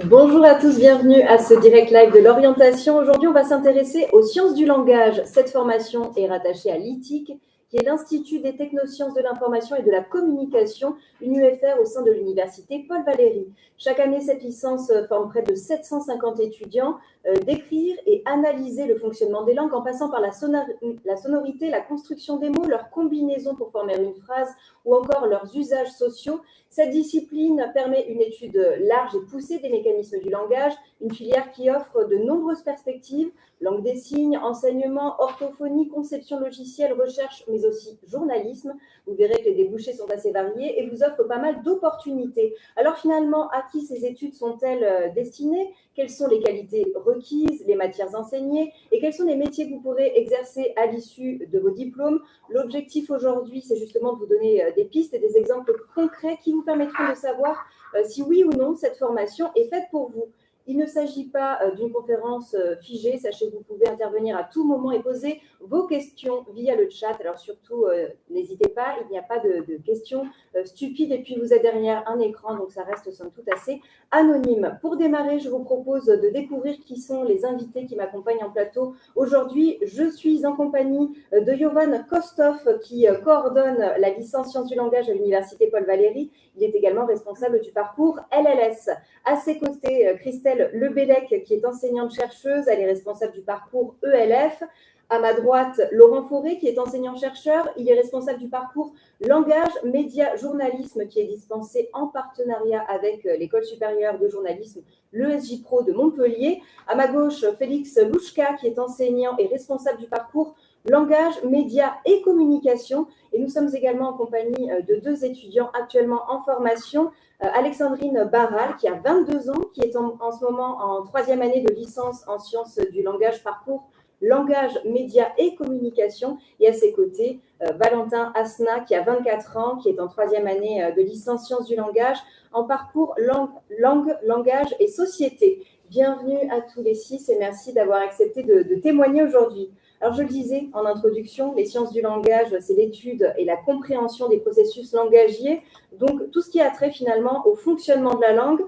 Bonjour à tous, bienvenue à ce direct live de l'orientation. Aujourd'hui, on va s'intéresser aux sciences du langage. Cette formation est rattachée à l'ITIC, qui est l'Institut des technosciences de l'information et de la communication, une UFR au sein de l'université Paul Valéry. Chaque année, cette licence forme près de 750 étudiants. D'écrire et analyser le fonctionnement des langues en passant par la sonorité, la construction des mots, leur combinaison pour former une phrase ou encore leurs usages sociaux. Cette discipline permet une étude large et poussée des mécanismes du langage, une filière qui offre de nombreuses perspectives, langue des signes, enseignement, orthophonie, conception logicielle, recherche, mais aussi journalisme. Vous verrez que les débouchés sont assez variés et vous offre pas mal d'opportunités. Alors finalement, à qui ces études sont-elles destinées ? Quelles sont les qualités requises, les matières enseignées et quels sont les métiers que vous pourrez exercer à l'issue de vos diplômes? L'objectif aujourd'hui, c'est justement de vous donner des pistes et des exemples concrets qui vous permettront de savoir si oui ou non cette formation est faite pour vous. Il ne s'agit pas d'une conférence figée. Sachez que vous pouvez intervenir à tout moment et poser vos questions via le chat. Alors surtout, n'hésitez pas, il n'y a pas de questions stupides et puis vous êtes derrière un écran, donc ça reste somme toute assez anonyme. Pour démarrer, je vous propose de découvrir qui sont les invités qui m'accompagnent en plateau. Aujourd'hui, je suis en compagnie de Jovan Kostov qui coordonne la licence sciences du langage à l'université Paul Valéry. Il est également responsable du parcours LLS. À ses côtés, Christelle Lebellec, qui est enseignante-chercheuse, elle est responsable du parcours ELF. À ma droite, Laurent Fauré, qui est enseignant-chercheur, il est responsable du parcours langage, médias, journalisme, qui est dispensé en partenariat avec l'École supérieure de journalisme, l'ESJ Pro de Montpellier. À ma gauche, Félix Louchka, qui est enseignant et responsable du parcours langage, médias et communication. Et nous sommes également en compagnie de deux étudiants actuellement en formation. Alexandrine Barral, qui a 22 ans, qui est en ce moment en troisième année de licence en sciences du langage, parcours langage, médias et communication. Et à ses côtés, Valentin Asna, qui a 24 ans, qui est en troisième année de licence sciences du langage, en parcours langue, langage et société. Bienvenue à tous les six et merci d'avoir accepté de témoigner aujourd'hui. Alors, je le disais en introduction, les sciences du langage, c'est l'étude et la compréhension des processus langagiers, donc tout ce qui a trait finalement au fonctionnement de la langue,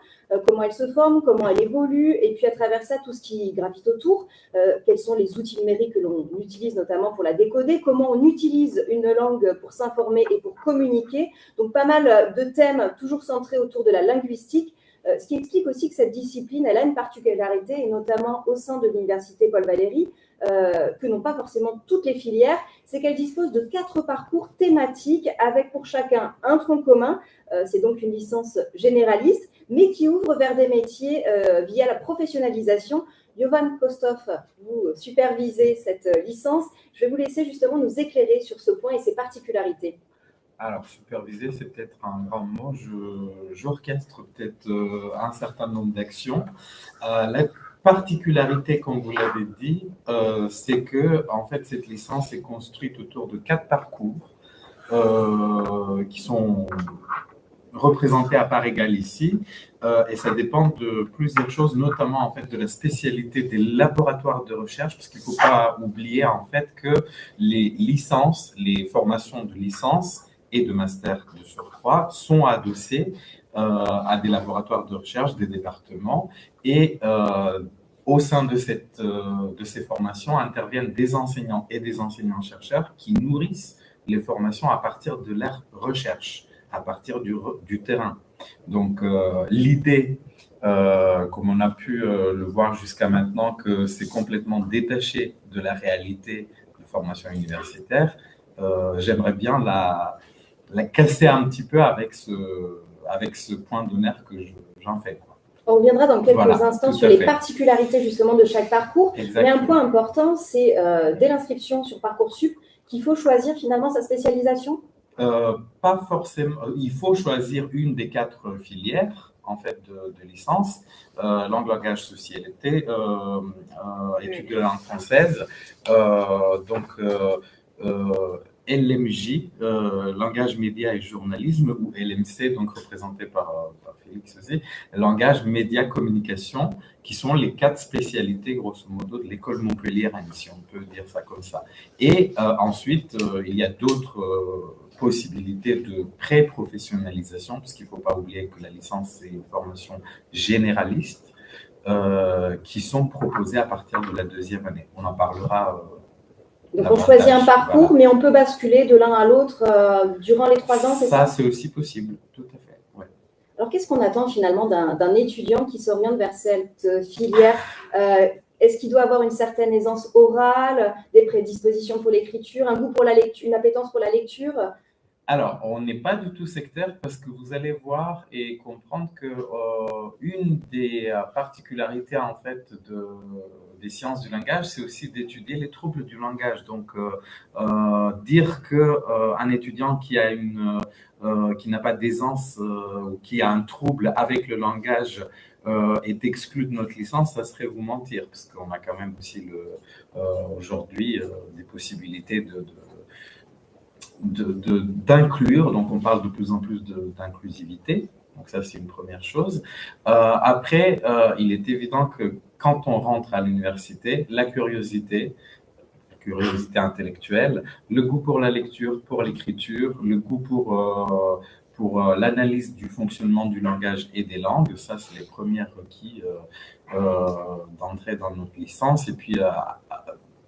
comment elle se forme, comment elle évolue, et puis à travers ça, tout ce qui gravite autour, quels sont les outils numériques que l'on utilise notamment pour la décoder, comment on utilise une langue pour s'informer et pour communiquer, donc pas mal de thèmes toujours centrés autour de la linguistique, ce qui explique aussi que cette discipline, elle a une particularité, et notamment au sein de l'université Paul Valéry, que n'ont pas forcément toutes les filières, c'est qu'elle dispose de 4 parcours thématiques avec pour chacun un tronc commun. C'est donc une licence généraliste, mais qui ouvre vers des métiers via la professionnalisation. Jovan Kostov, vous supervisez cette licence. Je vais vous laisser justement nous éclairer sur ce point et ses particularités. Alors, superviser, c'est peut-être un grand mot. J'orchestre peut-être un certain nombre d'actions. La particularité, comme vous l'avez dit, c'est que en fait, cette licence est construite autour de 4 parcours qui sont représentés à part égale ici, et ça dépend de plusieurs choses, notamment en fait de la spécialité des laboratoires de recherche, parce qu'il ne faut pas oublier en fait que les licences, les formations de licence et de master de surcroît sont adossées à des laboratoires de recherche, des départements, et au sein de ces formations interviennent des enseignants et des enseignants-chercheurs qui nourrissent les formations à partir de leur recherche, à partir du terrain. Donc, l'idée, comme on a pu le voir jusqu'à maintenant, que c'est complètement détaché de la réalité de formation universitaire, j'aimerais bien la casser un petit peu avec ce point d'honneur que j'en fais. On reviendra dans quelques instants sur les particularités justement de chaque parcours. Exactement. Mais un point important, c'est dès l'inscription sur Parcoursup qu'il faut choisir finalement sa spécialisation. Pas forcément. Il faut choisir une des 4 filières en fait de licence, langue, langage, société, études de la langue française. LMJ, langage média et journalisme, ou LMC, donc représenté par Félix aussi, langage média communication, qui sont les 4 spécialités, grosso modo, de l'école montpelliéraine, si on peut dire ça comme ça. Et ensuite, il y a d'autres possibilités de pré-professionnalisation, parce qu'il ne faut pas oublier que la licence, c'est une formation généraliste, qui sont proposées à partir de la 2e année. On en parlera. Donc, on choisit un parcours, voilà. Mais on peut basculer de l'un à l'autre durant les 3 ans, c'est ça? Ça, c'est aussi possible, tout à fait. Ouais. Alors, qu'est-ce qu'on attend finalement d'un étudiant qui s'oriente vers cette filière? Est-ce qu'il doit avoir une certaine aisance orale, des prédispositions pour l'écriture, un goût pour la lecture, une appétence pour la lecture? Alors, on n'est pas du tout sectaire parce que vous allez voir et comprendre que une des particularités en fait des sciences du langage, c'est aussi d'étudier les troubles du langage. Donc, dire que un étudiant qui a qui n'a pas d'aisance ou qui a un trouble avec le langage est exclu de notre licence, ça serait vous mentir, parce qu'on a quand même aussi aujourd'hui des possibilités d'inclure, donc on parle de plus en plus d'inclusivité, donc ça c'est une première chose. Après, il est évident que quand on rentre à l'université, la curiosité intellectuelle, le goût pour la lecture, pour l'écriture, le goût pour l'analyse du fonctionnement du langage et des langues, ça c'est les premiers requis d'entrer dans notre licence. Et puis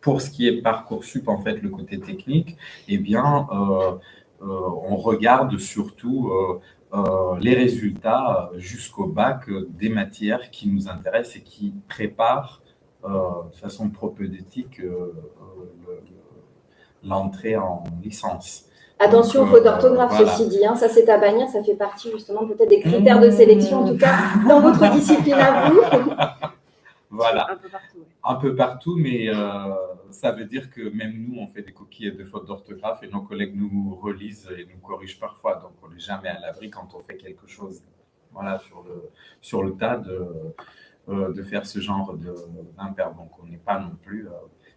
pour ce qui est Parcoursup, en fait, le côté technique, eh bien, on regarde surtout les résultats jusqu'au bac des matières qui nous intéressent et qui préparent de façon propédeutique l'entrée en licence. Attention aux fautes d'orthographe, voilà. Ceci dit, hein, ça c'est à bannir, ça fait partie justement peut-être des critères de sélection, en tout cas dans votre discipline à vous. Voilà, un peu partout, mais ça veut dire que même nous, on fait des coquilles et des fautes d'orthographe et nos collègues nous relisent et nous corrigent parfois. Donc, on n'est jamais à l'abri quand on fait quelque chose, voilà, sur le tas de faire ce genre d'impair. Donc, on n'est pas non plus,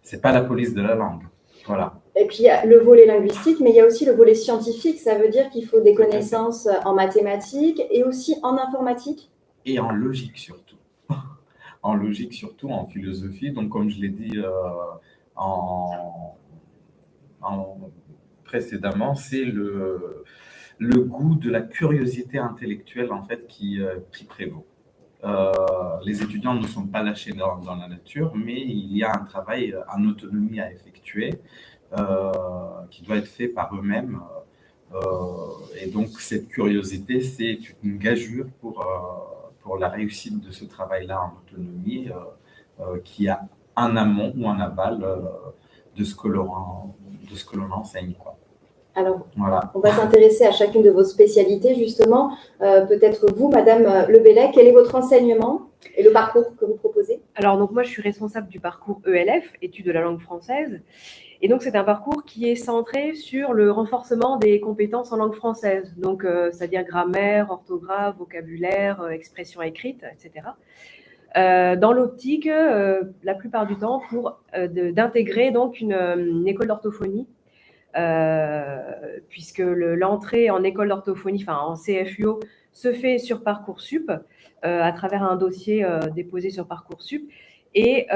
c'est pas la police de la langue. Voilà. Et puis, il y a le volet linguistique, mais il y a aussi le volet scientifique. Ça veut dire qu'il faut des connaissances en mathématiques et aussi en informatique. Et en logique surtout. En logique, surtout en philosophie. Donc, comme je l'ai dit précédemment, c'est le goût de la curiosité intellectuelle en fait qui prévaut. Les étudiants ne sont pas lâchés dans la nature, mais il y a un travail en autonomie à effectuer qui doit être fait par eux-mêmes. Et donc, cette curiosité, c'est une gageure pour la réussite de ce travail-là en autonomie, qui a un amont ou un aval de ce que l'on enseigne, quoi. Alors, voilà. On va s'intéresser à chacune de vos spécialités, justement. Peut-être vous, Madame Lebellec, quel est votre enseignement et le parcours que vous proposez? Alors, donc moi, je suis responsable du parcours ELF, études de la langue française. Et donc, c'est un parcours qui est centré sur le renforcement des compétences en langue française, donc c'est-à-dire grammaire, orthographe, vocabulaire, expression écrite, etc. Dans l'optique, la plupart du temps, d'intégrer donc une école d'orthophonie, puisque l'entrée en école d'orthophonie, enfin en CFUO, se fait sur Parcoursup, à travers un dossier déposé sur Parcoursup. Et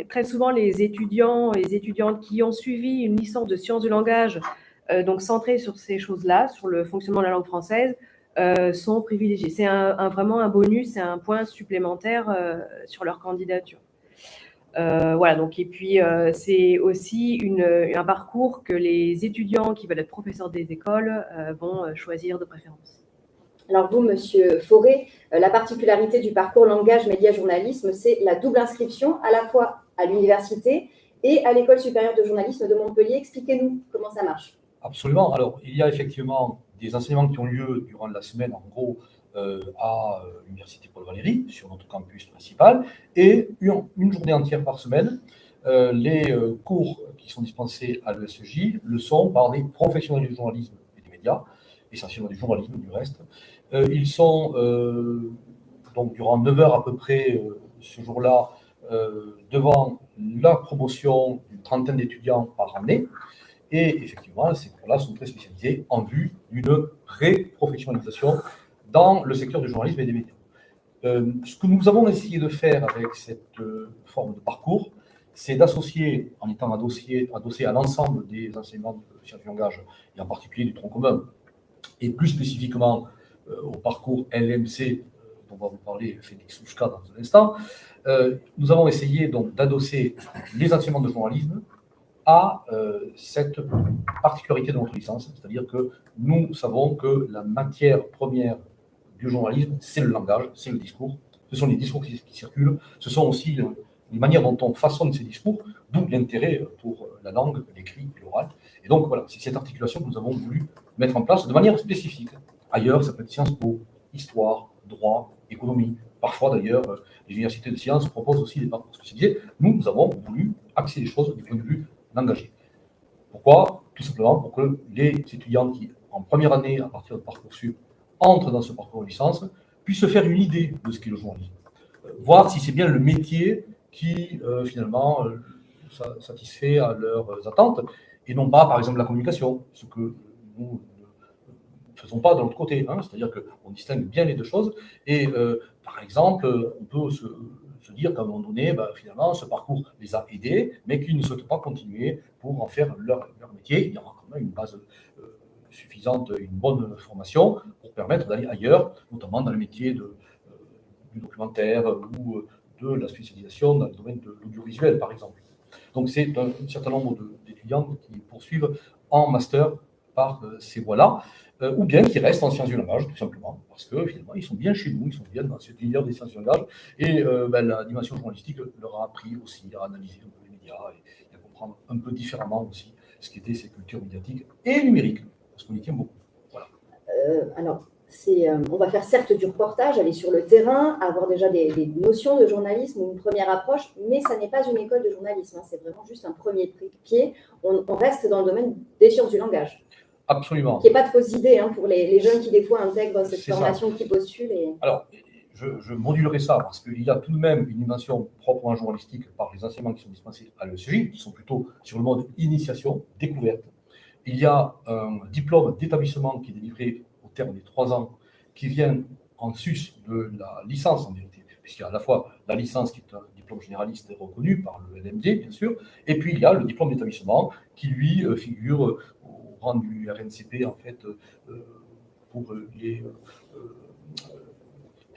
très souvent, les étudiants et les étudiantes qui ont suivi une licence de sciences du langage, donc centrée sur ces choses-là, sur le fonctionnement de la langue française, sont privilégiés. C'est vraiment un bonus, c'est un point supplémentaire sur leur candidature. Voilà, donc, et puis c'est aussi un parcours que les étudiants qui veulent être professeurs des écoles vont choisir de préférence. Alors vous, Monsieur Fauré, la particularité du parcours langage, média, journalisme, c'est la double inscription à la fois à l'université et à l'École supérieure de journalisme de Montpellier. Expliquez-nous comment ça marche. Absolument. Alors, il y a effectivement des enseignements qui ont lieu durant la semaine, en gros, à l'Université Paul Valéry, sur notre campus principal, et une journée entière par semaine. Les cours qui sont dispensés à l'ESJ le sont par des professionnels du journalisme et des médias, essentiellement du journalisme du reste. Ils sont donc durant 9 heures à peu près ce jour-là devant la promotion d'une trentaine d'étudiants par année. Et effectivement, ces cours-là sont très spécialisés en vue d'une pré-professionnalisation dans le secteur du journalisme et des médias. Ce que nous avons essayé de faire avec cette forme de parcours, c'est d'associer, en étant adossé à l'ensemble des enseignements de sciences du langage, et en particulier du tronc commun, et plus spécifiquement au parcours LMC, dont va vous parler Félix Souchka dans un instant, nous avons essayé donc d'adosser les enseignements de journalisme à cette particularité de notre licence, c'est-à-dire que nous savons que la matière première du journalisme, c'est le langage, c'est le discours, ce sont les discours qui circulent, ce sont aussi les manières dont on façonne ces discours, d'où l'intérêt pour la langue, l'écrit et l'oral. Et donc voilà, c'est cette articulation que nous avons voulu mettre en place de manière spécifique. Ailleurs, ça peut être Sciences Po, histoire, droit, économie. Parfois d'ailleurs, les universités de sciences proposent aussi des parcours spécialisés. Nous avons voulu axer les choses du point de vue langagier. Pourquoi? Tout simplement pour que les étudiants qui, en première année, à partir de Parcoursup, entrent dans ce parcours de licence, puissent se faire une idée de ce qu'est le journalisme. Voir si c'est bien le métier qui, finalement, satisfait à leurs attentes, et non pas, par exemple, la communication, ce que nous ne faisons pas de l'autre côté. Hein, c'est-à-dire qu'on distingue bien les deux choses. Et, par exemple, on peut se dire qu'à un moment donné, finalement, ce parcours les a aidés, mais qu'ils ne souhaitent pas continuer pour en faire leur métier. Il y aura quand même une base suffisante, une bonne formation pour permettre d'aller ailleurs, notamment dans le métier du documentaire ou de la spécialisation dans le domaine de l'audiovisuel, par exemple. Donc, c'est un certain nombre d'étudiants qui poursuivent en master par ces voies-là, ou bien qui restent en sciences du langage, tout simplement, parce que finalement, ils sont bien chez nous, ils sont bien dans cet univers des sciences du langage, et la dimension journalistique leur a appris aussi à analyser un peu les médias et à comprendre un peu différemment aussi ce qu'étaient ces cultures médiatiques et numériques, parce qu'on y tient beaucoup. Voilà. Alors, on va faire certes du reportage, aller sur le terrain, avoir déjà des notions de journalisme ou une première approche, mais ça n'est pas une école de journalisme, hein, c'est vraiment juste un premier pied. On reste dans le domaine des sciences du langage. Absolument. Qu'il n'y ait pas de fausses idées hein, pour les jeunes qui, des fois, intègrent cette formation, qui postulent. Alors, je modulerai ça parce qu'il y a tout de même une dimension proprement journalistique par les enseignements qui sont dispensés à l'ESJ, qui sont plutôt sur le mode initiation, découverte. Il y a un diplôme d'établissement qui est délivré au terme des 3 ans, qui vient en sus de la licence en vérité, puisqu'il y a à la fois la licence qui est un diplôme généraliste reconnu par le LMD, bien sûr, et puis il y a le diplôme d'établissement qui, lui, figure au rang du RNCP, en fait, pour les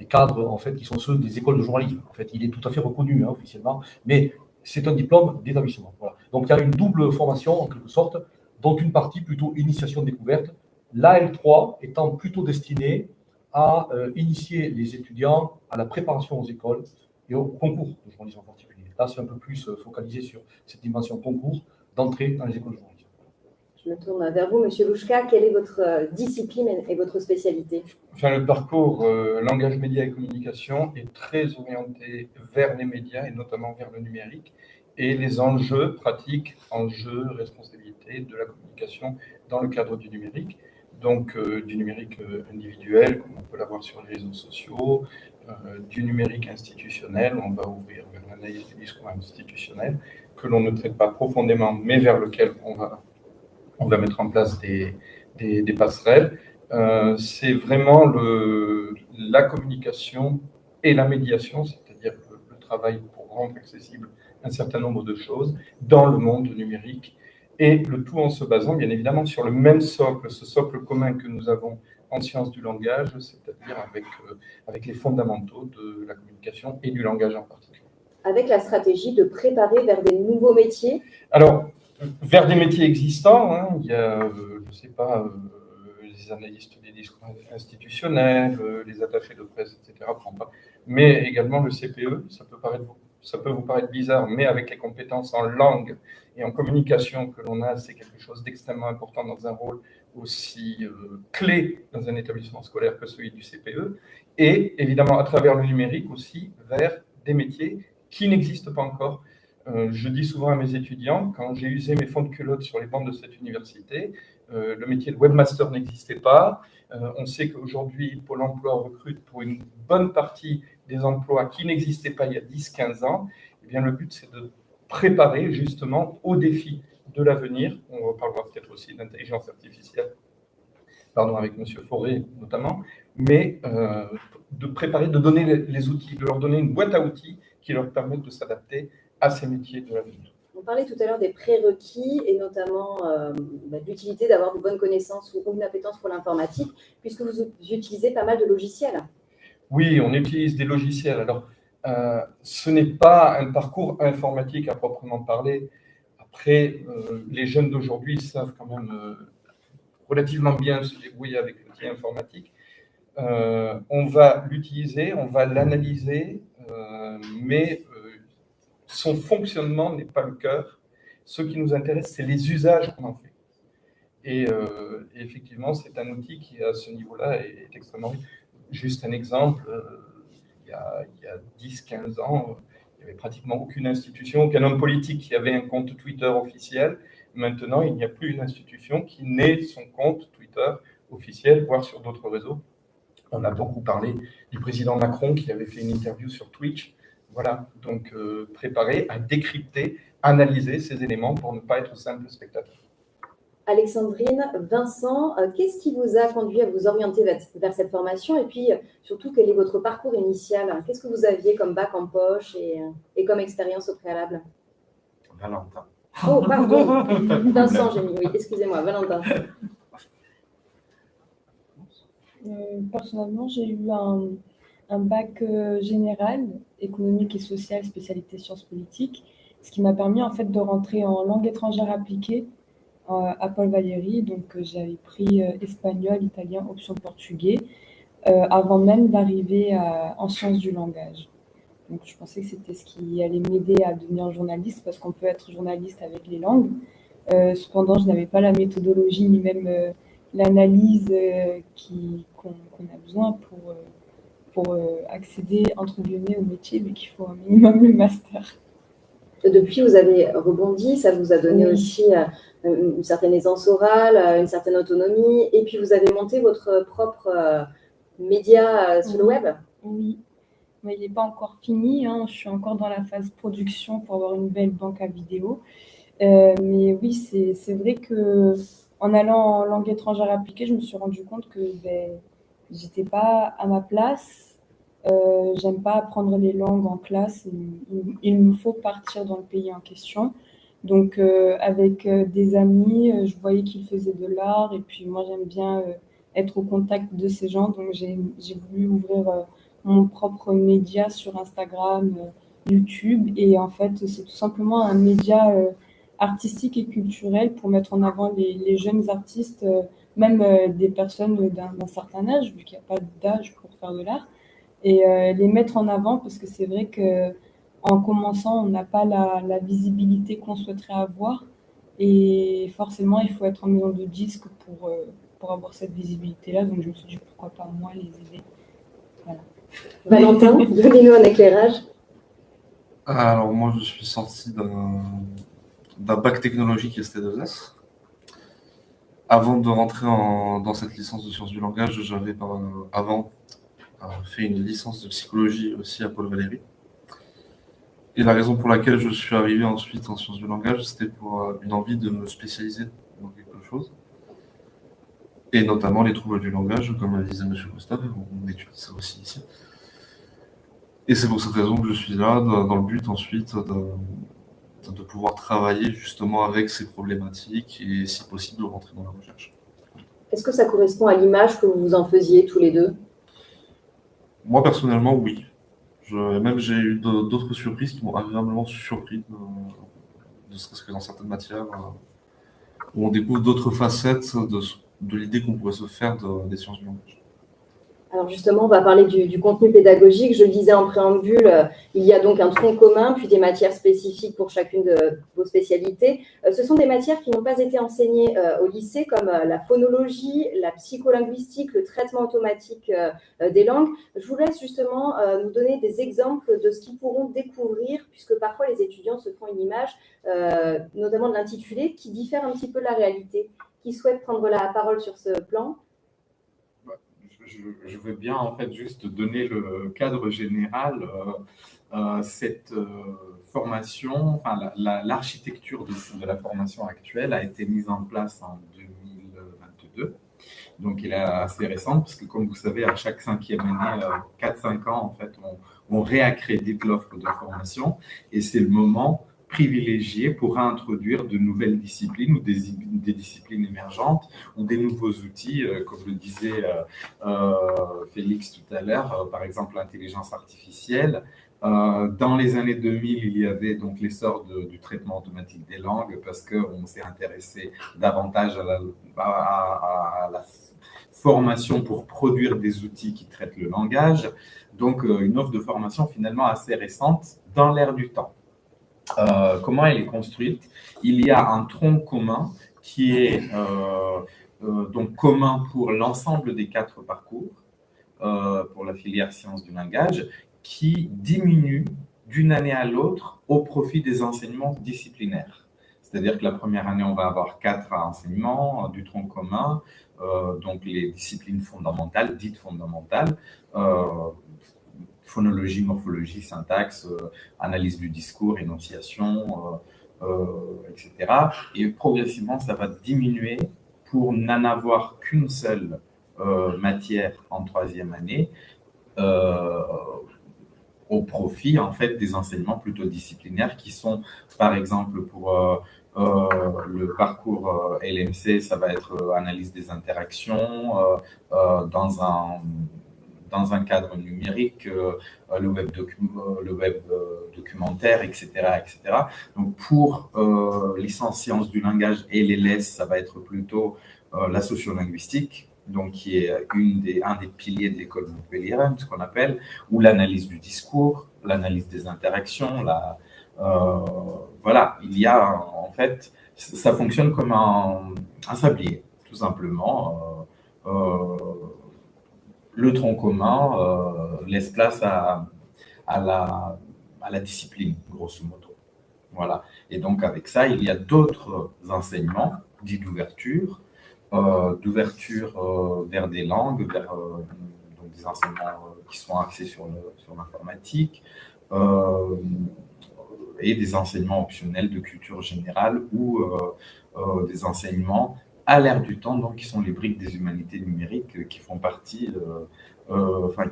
cadres, en fait, qui sont ceux des écoles de journalisme. En fait, il est tout à fait reconnu, hein, officiellement, mais c'est un diplôme d'établissement. Voilà. Donc, il y a une double formation, en quelque sorte, dont une partie plutôt initiation-découverte, l'AL3 étant plutôt destinée à initier les étudiants à la préparation aux écoles et au concours de journalisme en particulier. Là, c'est un peu plus focalisé sur cette dimension concours d'entrée dans les écoles de journalisme. Je me tourne vers vous, Monsieur Louchka. Quelle est votre discipline et votre spécialité? Enfin, le parcours langage, médias et communication est très orienté vers les médias et notamment vers le numérique et les enjeux pratiques, enjeux, responsabilités de la communication dans le cadre du numérique. Donc, du numérique individuel, comme on peut l'avoir sur les réseaux sociaux, du numérique institutionnel, on va ouvrir vers l'analyse du discours institutionnel, que l'on ne traite pas profondément, mais vers lequel on va mettre en place des passerelles. C'est vraiment la communication et la médiation, c'est-à-dire le travail pour rendre accessible un certain nombre de choses dans le monde numérique, et le tout en se basant bien évidemment sur le même socle, ce socle commun que nous avons en sciences du langage, c'est-à-dire avec les fondamentaux de la communication et du langage en particulier. Avec la stratégie de préparer vers des nouveaux métiers? Alors, vers des métiers existants, hein, il y a, je ne sais pas, les analystes des discours institutionnels, les attachés de presse, etc., mais également le CPE, ça peut vous paraître bizarre, mais avec les compétences en langue et en communication que l'on a, c'est quelque chose d'extrêmement important dans un rôle aussi clé dans un établissement scolaire que celui du CPE, et évidemment à travers le numérique aussi vers des métiers qui n'existent pas encore. Je dis souvent à mes étudiants, quand j'ai usé mes fonds de culotte sur les bancs de cette université, le métier de webmaster n'existait pas. On sait qu'aujourd'hui, Pôle emploi recrute pour une bonne partie des emplois qui n'existaient pas il y a 10-15 ans. Eh bien, le but, c'est de préparer justement aux défis de l'avenir. On reparlera peut-être aussi d'intelligence artificielle, avec M. Fauré notamment, mais de préparer, de donner les outils, de leur donner une boîte à outils qui leur permettent de s'adapter à ces métiers de l'avenir. On parlait tout à l'heure des prérequis et notamment de l'utilité d'avoir de bonnes connaissances ou une appétence pour l'informatique, puisque vous utilisez pas mal de logiciels. Oui, on utilise des logiciels. Alors, ce n'est pas un parcours informatique à proprement parler. Après, les jeunes d'aujourd'hui savent quand même relativement bien se débrouiller avec l'outil informatique. On va l'utiliser, on va l'analyser, mais son fonctionnement n'est pas le cœur. Ce qui nous intéresse, c'est les usages qu'on en fait. Et effectivement, c'est un outil qui, à ce niveau-là, est extrêmement riche. Juste un exemple, il y a 10-15 ans, il n'y avait pratiquement aucune institution, aucun homme politique qui avait un compte Twitter officiel. Maintenant, il n'y a plus une institution qui n'ait son compte Twitter officiel, voire sur d'autres réseaux. On a beaucoup parlé du président Macron qui avait fait une interview sur Twitch. Voilà, donc préparer à décrypter, analyser ces éléments pour ne pas être simple spectateur. Alexandrine, Vincent, qu'est-ce qui vous a conduit à vous orienter vers cette formation? Et puis, surtout, quel est votre parcours initial? Qu'est-ce que vous aviez comme bac en poche et comme expérience au préalable? Valentin. Oh, pardon. Vincent, j'ai mis, oui, excusez-moi, Valentin. Personnellement, j'ai eu un bac général, économique et social, spécialité sciences politiques, ce qui m'a permis en fait de rentrer en langue étrangère appliquée à Paul Valéry. Donc j'avais pris espagnol, italien, option portugais, avant même d'arriver en sciences du langage. Donc je pensais que c'était ce qui allait m'aider à devenir journaliste, parce qu'on peut être journaliste avec les langues. Cependant, je n'avais pas la méthodologie ni même l'analyse qu'on a besoin pour accéder, entre guillemets, au métier, vu qu'il faut un minimum le master. Depuis, vous avez rebondi, ça vous a donné Oui. aussi une certaine aisance orale, une certaine autonomie, et puis vous avez monté votre propre média sur le web. Oui, mais il n'est pas encore fini, hein. Je suis encore dans la phase production pour avoir une belle banque à vidéo. Mais oui, c'est vrai que en allant en langue étrangère appliquée, je me suis rendu compte que j'étais pas à ma place. J'aime pas apprendre les langues en classe. Il me faut partir dans le pays en question. Donc, avec des amis, je voyais qu'ils faisaient de l'art, et puis moi, j'aime bien être au contact de ces gens. Donc, j'ai voulu ouvrir mon propre média sur Instagram, YouTube. Et en fait, c'est tout simplement un média artistique et culturel pour mettre en avant les jeunes artistes, même des personnes d'un certain âge, vu qu'il n'y a pas d'âge pour faire de l'art, et les mettre en avant, parce que c'est vrai que en commençant, on n'a pas la visibilité qu'on souhaiterait avoir, et forcément, il faut être en maison de disque pour avoir cette visibilité-là. Donc, je me suis dit, pourquoi pas moi les aider. Voilà. Valentin, donnez-nous un éclairage. Alors, moi, je suis sorti d'un bac technologique ST2S. Avant de rentrer dans cette licence de sciences du langage, j'avais avant fait une licence de psychologie aussi à Paul Valéry. Et la raison pour laquelle je suis arrivé ensuite en sciences du langage, c'était pour une envie de me spécialiser dans quelque chose. Et notamment les troubles du langage, comme le disait M. Gustave, on étudie ça aussi ici. Et c'est pour cette raison que je suis là, dans le but ensuite de pouvoir travailler justement avec ces problématiques et, si possible, rentrer dans la recherche. Est-ce que ça correspond à l'image que vous en faisiez tous les deux? Moi, personnellement, oui. J'ai eu d'autres surprises qui m'ont agréablement surpris, ne serait-ce que dans certaines matières, où on découvre d'autres facettes de l'idée qu'on pourrait se faire des sciences du langage. Alors justement, on va parler du contenu pédagogique. Je le disais en préambule, il y a donc un tronc commun, puis des matières spécifiques pour chacune de vos spécialités. Ce sont des matières qui n'ont pas été enseignées au lycée, comme la phonologie, la psycholinguistique, le traitement automatique des langues. Je vous laisse justement nous donner des exemples de ce qu'ils pourront découvrir, puisque parfois les étudiants se font une image, notamment de l'intitulé, qui diffère un petit peu de la réalité. Qui souhaite prendre la parole sur ce plan? Je veux bien en fait juste donner le cadre général. cette formation, enfin, l'architecture de la formation actuelle a été mise en place en 2022. Donc, il est assez récent, parce que comme vous savez, à chaque 5e année, 4-5 ans, en fait, on réaccrédite l'offre de formation et c'est le moment privilégié pour introduire de nouvelles disciplines ou des disciplines émergentes ou des nouveaux outils, comme le disait Félix tout à l'heure, par exemple l'intelligence artificielle. Dans les années 2000, il y avait donc l'essor du traitement automatique des langues parce qu'on s'est intéressé davantage à la formation pour produire des outils qui traitent le langage. Donc, une offre de formation finalement assez récente dans l'air du temps. Comment elle est construite? Il y a un tronc commun qui est donc commun pour l'ensemble des 4 parcours pour la filière sciences du langage, qui diminue d'une année à l'autre au profit des enseignements disciplinaires. C'est-à-dire que la première année, on va avoir 4 enseignements du tronc commun, donc les disciplines fondamentales, dites fondamentales, phonologie, morphologie, syntaxe, analyse du discours, énonciation, etc. Et progressivement, ça va diminuer pour n'en avoir qu'une seule matière en 3e année, au profit en fait des enseignements plutôt disciplinaires qui sont, par exemple, pour le parcours LMC, ça va être analyse des interactions dans un cadre numérique, le web documentaire, etc., etc. Donc, pour licence sciences du langage et les LES, ça va être plutôt la sociolinguistique, donc qui est un des piliers de l'école montpelliéraine, ce qu'on appelle, ou l'analyse du discours, l'analyse des interactions. Voilà, il y a en fait, ça fonctionne comme un sablier, tout simplement. Le tronc commun laisse place à la discipline, grosso modo. Voilà. Et donc, avec ça, il y a d'autres enseignements dits d'ouverture, vers des langues, vers donc des enseignements qui sont axés sur l'informatique, et des enseignements optionnels de culture générale ou des enseignements à l'ère du temps, donc qui sont les briques des humanités numériques qui font partie,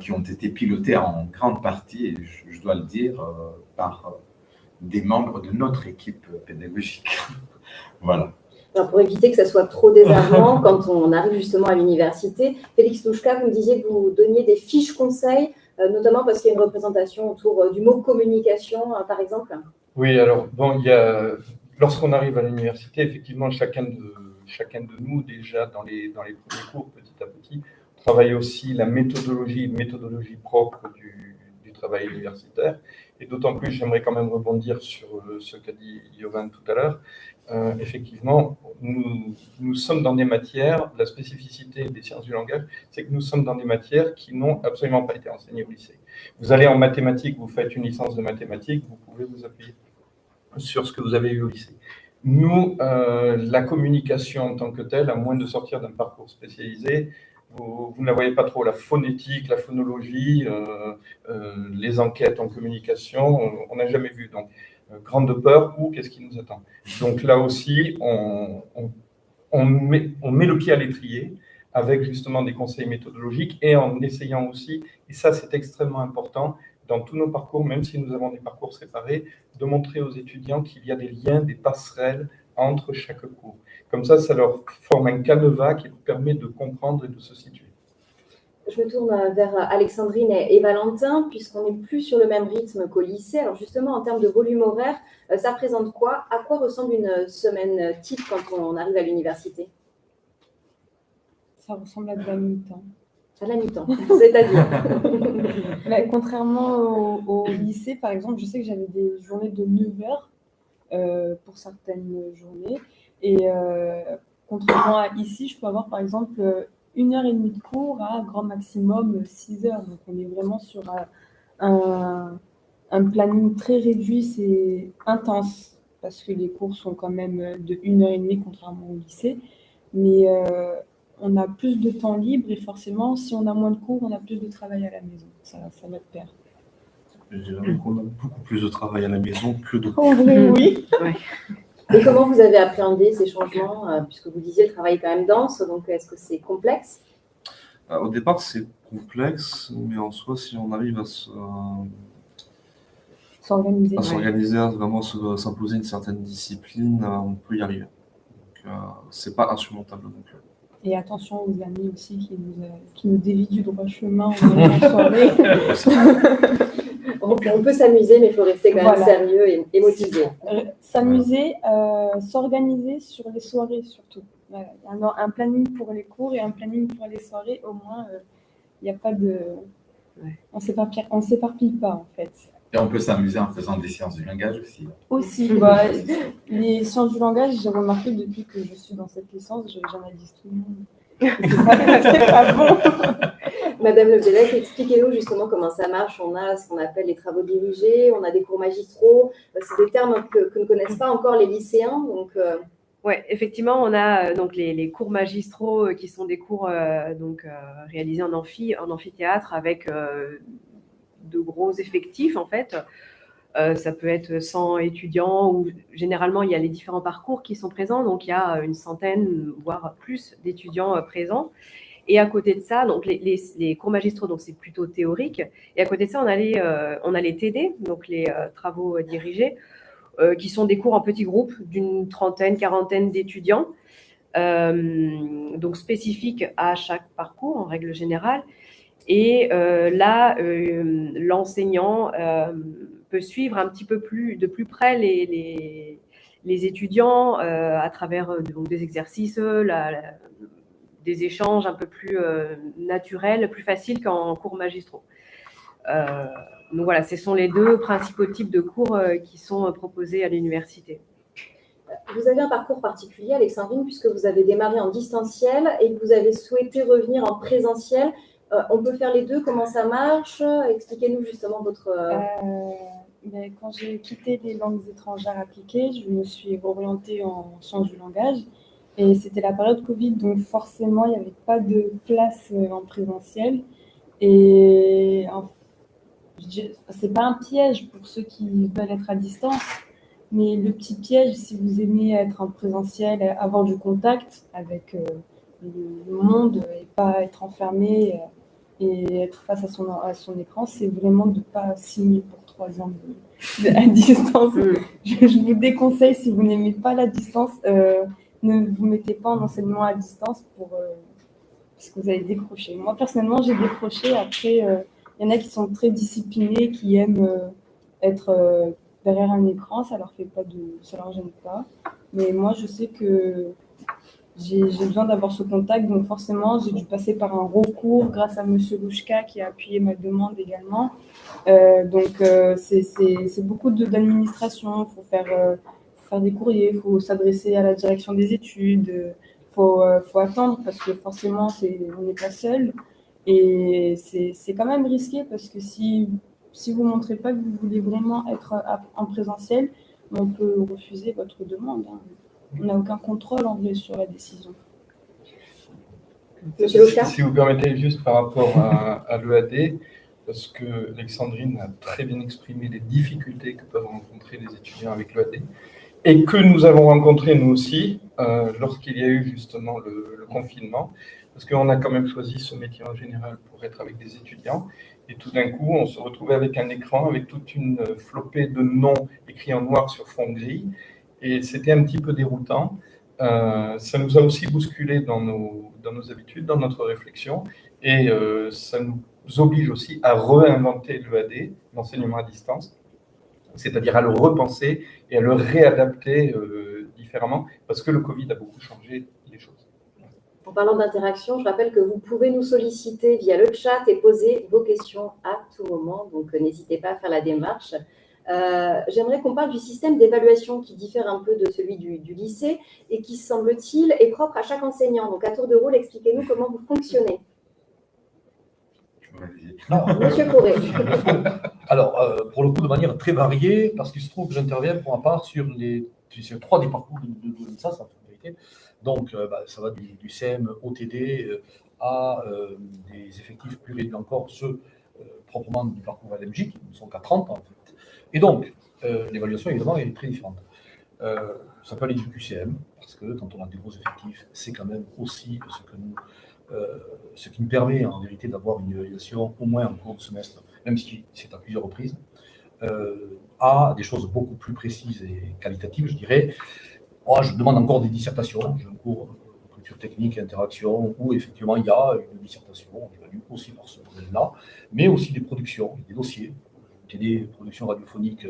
qui ont été pilotées en grande partie, et je dois le dire, par des membres de notre équipe pédagogique. Voilà. Alors pour éviter que ça soit trop désarmant quand on arrive justement à l'université, Félix Louchka, vous me disiez que vous donniez des fiches conseils, notamment parce qu'il y a une représentation autour du mot communication, par exemple. Oui, alors, bon, lorsqu'on arrive à l'université, effectivement, chacun de nous, déjà dans les premiers cours, petit à petit, travaille aussi la méthodologie propre du travail universitaire. Et d'autant plus, j'aimerais quand même rebondir sur ce qu'a dit Yovan tout à l'heure. Effectivement, nous sommes dans des matières, la spécificité des sciences du langage, c'est que nous sommes dans des matières qui n'ont absolument pas été enseignées au lycée. Vous allez en mathématiques, vous faites une licence de mathématiques, vous pouvez vous appuyer sur ce que vous avez eu au lycée. Nous, la communication en tant que telle, à moins de sortir d'un parcours spécialisé, vous ne la voyez pas trop. La phonétique, la phonologie, les enquêtes en communication, on n'a jamais vu. Donc, grande peur, ou qu'est-ce qui nous attend? Donc là aussi, on met le pied à l'étrier avec justement des conseils méthodologiques et en essayant aussi, et ça c'est extrêmement important, dans tous nos parcours, même si nous avons des parcours séparés, de montrer aux étudiants qu'il y a des liens, des passerelles entre chaque cours. Comme ça leur forme un canevas qui leur permet de comprendre et de se situer. Je me tourne vers Alexandrine et Valentin, puisqu'on n'est plus sur le même rythme qu'au lycée. Alors justement, en termes de volume horaire, ça représente quoi? À quoi ressemble une semaine type quand on arrive à l'université? Ça ressemble à de la mi-temps. À la mi-temps, c'est-à-dire contrairement au lycée, par exemple, je sais que j'avais des journées de 9 heures pour certaines journées. Et contrairement à ici, je peux avoir par exemple 1h30 de cours à grand maximum 6 heures. Donc on est vraiment sur un planning très réduit, c'est intense parce que les cours sont quand même de 1h30 contrairement au lycée. Mais on a plus de temps libre et forcément, si on a moins de cours, on a plus de travail à la maison. Ça va de pair. Je dirais même qu'on a beaucoup plus de travail à la maison que de... En vrai, oui. Et comment vous avez appréhendé ces changements, puisque vous disiez le travail est quand même dense, donc est-ce que c'est complexe? Au départ, c'est complexe, mais en soi, si on arrive S'organiser. à s'organiser, à vraiment s'imposer une certaine discipline, on peut y arriver. Donc, c'est pas insurmontable non plus. Et attention aux amis aussi qui nous dévient du droit chemin en allant en soirée. On peut s'amuser, mais il faut rester quand même Voilà. sérieux et motivé. S'amuser, s'organiser sur les soirées surtout. Voilà. Il y a un planning pour les cours et un planning pour les soirées. Au moins, il n'y a pas de... On s'éparpille pas en fait. Et on peut s'amuser en faisant des séances du langage aussi. Aussi, les sciences du langage, j'ai remarqué depuis que je suis dans cette licence, j'en ai dit tout le monde. C'est pas bon. Madame Lebellec, expliquez-nous justement comment ça marche. On a ce qu'on appelle les travaux dirigés, on a des cours magistraux. C'est des termes que ne connaissent pas encore les lycéens. Donc, Oui, effectivement, on a donc les cours magistraux qui sont des cours réalisés en amphithéâtre avec de gros effectifs en fait. Ça peut être 100 étudiants ou généralement il y a les différents parcours qui sont présents, donc il y a une centaine voire plus d'étudiants présents. Et à côté de ça, donc les cours magistraux, donc c'est plutôt théorique. Et à côté de ça, on a les TD, donc les travaux dirigés, qui sont des cours en petits groupes d'une trentaine, quarantaine d'étudiants, donc spécifiques à chaque parcours en règle générale. Et là, l'enseignant peut suivre un petit peu de plus près les étudiants à travers donc, des exercices, des échanges un peu plus naturels, plus faciles qu'en cours magistraux. Donc voilà, ce sont les deux principaux types de cours qui sont proposés à l'université. vous avez un parcours particulier, Alexandrine, puisque vous avez démarré en distanciel et que vous avez souhaité revenir en présentiel. On peut faire les deux, comment ça marche? Expliquez-nous justement votre... Quand j'ai quitté les langues étrangères appliquées, je me suis orientée en sciences du langage. Et c'était la période Covid, donc forcément, il n'y avait pas de place en présentiel. Et c'est pas un piège pour ceux qui veulent être à distance, mais le petit piège, si vous aimez être en présentiel, avoir du contact avec le monde et pas être enfermé et être face à son écran, c'est vraiment de ne pas signer pour 3 ans à distance. Je vous déconseille, si vous n'aimez pas la distance, ne vous mettez pas en enseignement à distance parce que vous allez décrocher. Moi, personnellement, j'ai décroché. Après, il y en a qui sont très disciplinés, qui aiment être derrière un écran. Ça leur gêne pas. Mais moi, je sais que j'ai besoin d'avoir ce contact. Donc, forcément, j'ai dû passer par un recours grâce à Monsieur Louchka qui a appuyé ma demande également. C'est beaucoup d'administration. Il faut faire des courriers, il faut s'adresser à la direction des études, faut attendre parce que forcément, on n'est pas seul. Et c'est quand même risqué parce que si vous ne montrez pas que vous voulez vraiment être en présentiel, on peut refuser votre demande. On n'a aucun contrôle en vrai sur la décision. Monsieur Louchka ? Si vous permettez, juste par rapport à l'EAD, parce que Alexandrine a très bien exprimé les difficultés que peuvent rencontrer les étudiants avec l'EAD, et que nous avons rencontré nous aussi lorsqu'il y a eu justement le confinement, parce qu'on a quand même choisi ce métier en général pour être avec des étudiants, et tout d'un coup, on se retrouvait avec un écran, avec toute une flopée de noms écrits en noir sur fond gris, et c'était un petit peu déroutant. Ça nous a aussi bousculé dans nos habitudes, dans notre réflexion, et ça nous oblige aussi à réinventer l'EAD, l'enseignement à distance, c'est-à-dire à le repenser et à le réadapter différemment, parce que le Covid a beaucoup changé les choses. En parlant d'interaction, je rappelle que vous pouvez nous solliciter via le chat et poser vos questions à tout moment, donc n'hésitez pas à faire la démarche. J'aimerais qu'on parle du système d'évaluation qui diffère un peu de celui du lycée et qui, semble-t-il, est propre à chaque enseignant. Donc, à tour de rôle, expliquez-nous comment vous fonctionnez. Monsieur Fauré. Alors, pour le coup, de manière très variée, parce qu'il se trouve que j'interviens pour ma part sur 3 des parcours de l'ENSA, ça en vérité. Donc, ça va du CM, OTD à des effectifs plus réduits encore, ceux proprement du parcours LMJ, qui ne sont qu'à 30 ans, en fait. Et donc, l'évaluation, évidemment, est très différente. Ça peut aller du QCM, parce que quand on a des gros effectifs, c'est quand même aussi ce qui nous permet en vérité d'avoir une évaluation au moins en cours de semestre, même si c'est à plusieurs reprises, à des choses beaucoup plus précises et qualitatives, je dirais. Moi, je demande encore des dissertations. J'ai un cours de culture technique et interaction où effectivement il y a une dissertation, on évalue aussi par ce modèle-là, mais aussi des productions, des dossiers, des productions radiophoniques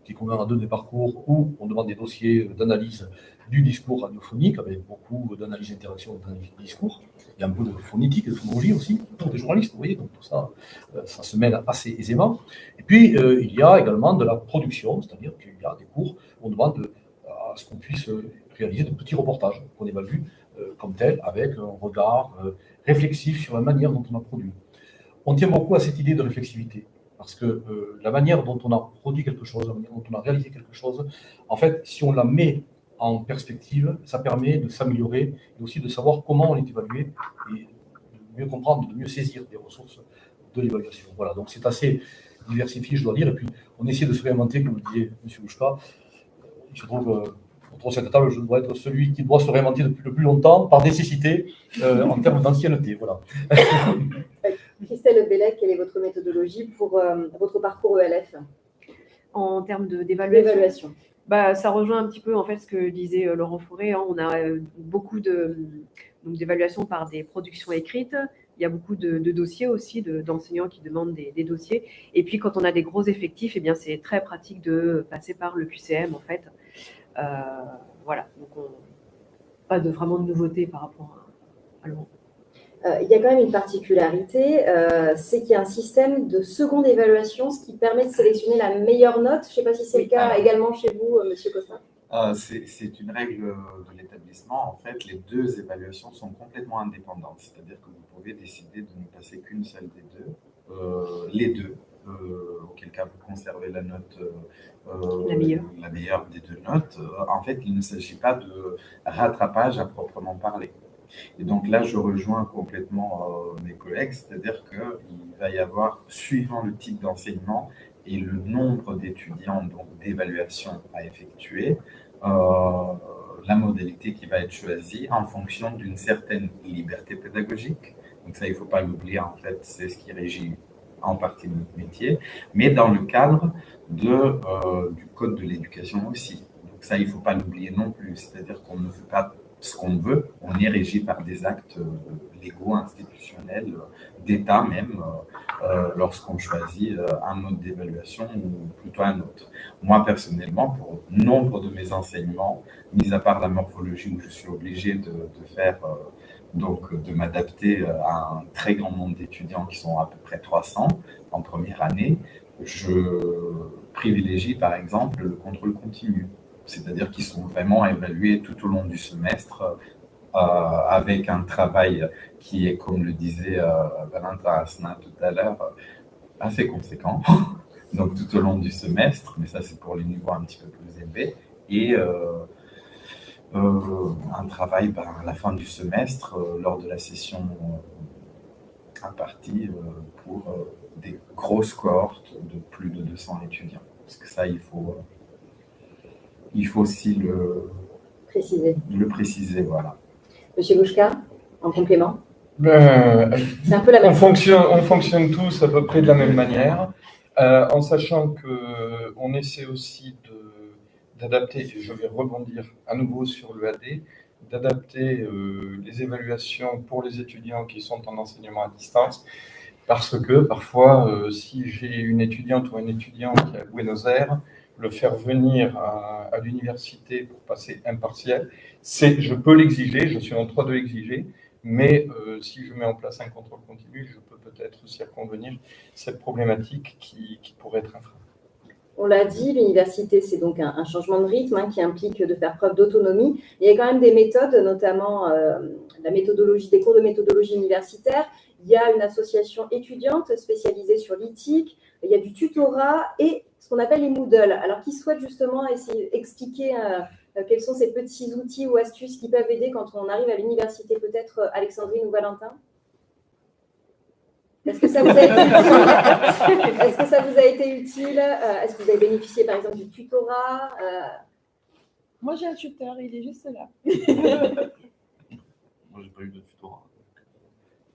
qui conviennent à 2 des parcours où on demande des dossiers d'analyse du discours radiophonique avec beaucoup d'analyse d'interaction et d'analyse du discours. Il y a un peu de phonétique et de phonologie aussi pour des journalistes, vous voyez, donc tout ça, ça se mêle assez aisément. Et puis, il y a également de la production, c'est-à-dire qu'il y a des cours où on demande à ce qu'on puisse réaliser de petits reportages qu'on évalue comme tels, avec un regard réflexif sur la manière dont on a produit. On tient beaucoup à cette idée de réflexivité, parce que la manière dont on a produit quelque chose, la manière dont on a réalisé quelque chose, en fait, si on la met en perspective, ça permet de s'améliorer et aussi de savoir comment on est évalué et de mieux comprendre, de mieux saisir des ressources de l'évaluation. Voilà, donc c'est assez diversifié, je dois dire, et puis on essaie de se réinventer, comme le disait M. Bouchka. Il se trouve, autour de cette table, je dois être celui qui doit se réinventer depuis le plus longtemps, par nécessité, en termes d'ancienneté. Voilà. Christelle Bellec, quelle est votre méthodologie pour votre parcours ELF En termes d'évaluation, ça rejoint un petit peu en fait ce que disait Laurent Fauré. Hein. On a beaucoup d'évaluations par des productions écrites. Il y a beaucoup de dossiers aussi, d'enseignants qui demandent des dossiers. Et puis, quand on a des gros effectifs, eh bien, c'est très pratique de passer par le QCM, en fait. Voilà. Donc, pas vraiment de nouveauté par rapport à Laurent. Il y a quand même une particularité, c'est qu'il y a un système de seconde évaluation, ce qui permet de sélectionner la meilleure note. Je ne sais pas si c'est le cas également chez vous, Monsieur Costa. C'est une règle de l'établissement. En fait, les 2 évaluations sont complètement indépendantes. C'est-à-dire que vous pouvez décider de ne passer qu'une seule des 2, les 2, auquel cas vous conservez la note la meilleure des 2 notes. En fait, il ne s'agit pas de rattrapage à proprement parler. Et donc là, je rejoins complètement mes collègues, c'est-à-dire qu'il va y avoir, suivant le type d'enseignement et le nombre d'étudiants, donc d'évaluations à effectuer, la modalité qui va être choisie en fonction d'une certaine liberté pédagogique. Donc ça, il ne faut pas l'oublier, en fait, c'est ce qui régit en partie notre métier, mais dans le cadre du Code de l'éducation aussi. Donc ça, il ne faut pas l'oublier non plus, c'est-à-dire qu'on ne fait pas ce qu'on veut, on est régi par des actes légaux, institutionnels, d'État même, lorsqu'on choisit un mode d'évaluation ou plutôt un autre. Moi, personnellement, pour nombre de mes enseignements, mis à part la morphologie où je suis obligé de faire, donc de m'adapter à un très grand nombre d'étudiants qui sont à peu près 300 en première année, je privilégie par exemple le contrôle continu. C'est-à-dire qu'ils sont vraiment évalués tout au long du semestre avec un travail qui est, comme le disait Valentin Asselin tout à l'heure, assez conséquent. Donc tout au long du semestre, mais ça c'est pour les niveaux un petit peu plus élevés. Et un travail à la fin du semestre, lors de la session impartie pour des grosses cohortes de plus de 200 étudiants. Parce que ça, il faut aussi le préciser, voilà. Monsieur Bouchka, en complément. C'est un peu la même chose. On fonctionne tous à peu près de la même manière, en sachant qu'on essaie aussi d'adapter, et je vais rebondir à nouveau sur le AD, d'adapter les évaluations pour les étudiants qui sont en enseignement à distance, parce que parfois, si j'ai une étudiante ou un étudiant qui est à Buenos Aires, le faire venir à l'université pour passer un partiel, je peux l'exiger, je suis en droit de l'exiger, mais si je mets en place un contrôle continu, je peux peut-être circonvenir cette problématique qui pourrait être un frein. On l'a dit, l'université, c'est donc un changement de rythme qui implique de faire preuve d'autonomie. Il y a quand même des méthodes, notamment la méthodologie, des cours de méthodologie universitaire. Il y a une association étudiante spécialisée sur l'éthique. Il y a du tutorat et ce qu'on appelle les Moodle. Alors, qui souhaite justement essayer d'expliquer quels sont ces petits outils ou astuces qui peuvent aider quand on arrive à l'université, peut-être Alexandrine ou Valentin? Est-ce que ça vous a été utile? Est-ce que ça vous a été utile? Est-ce que vous avez bénéficié, par exemple, du tutorat? Moi, j'ai un tuteur, il est juste là. Moi, j'ai pas eu de tutorat.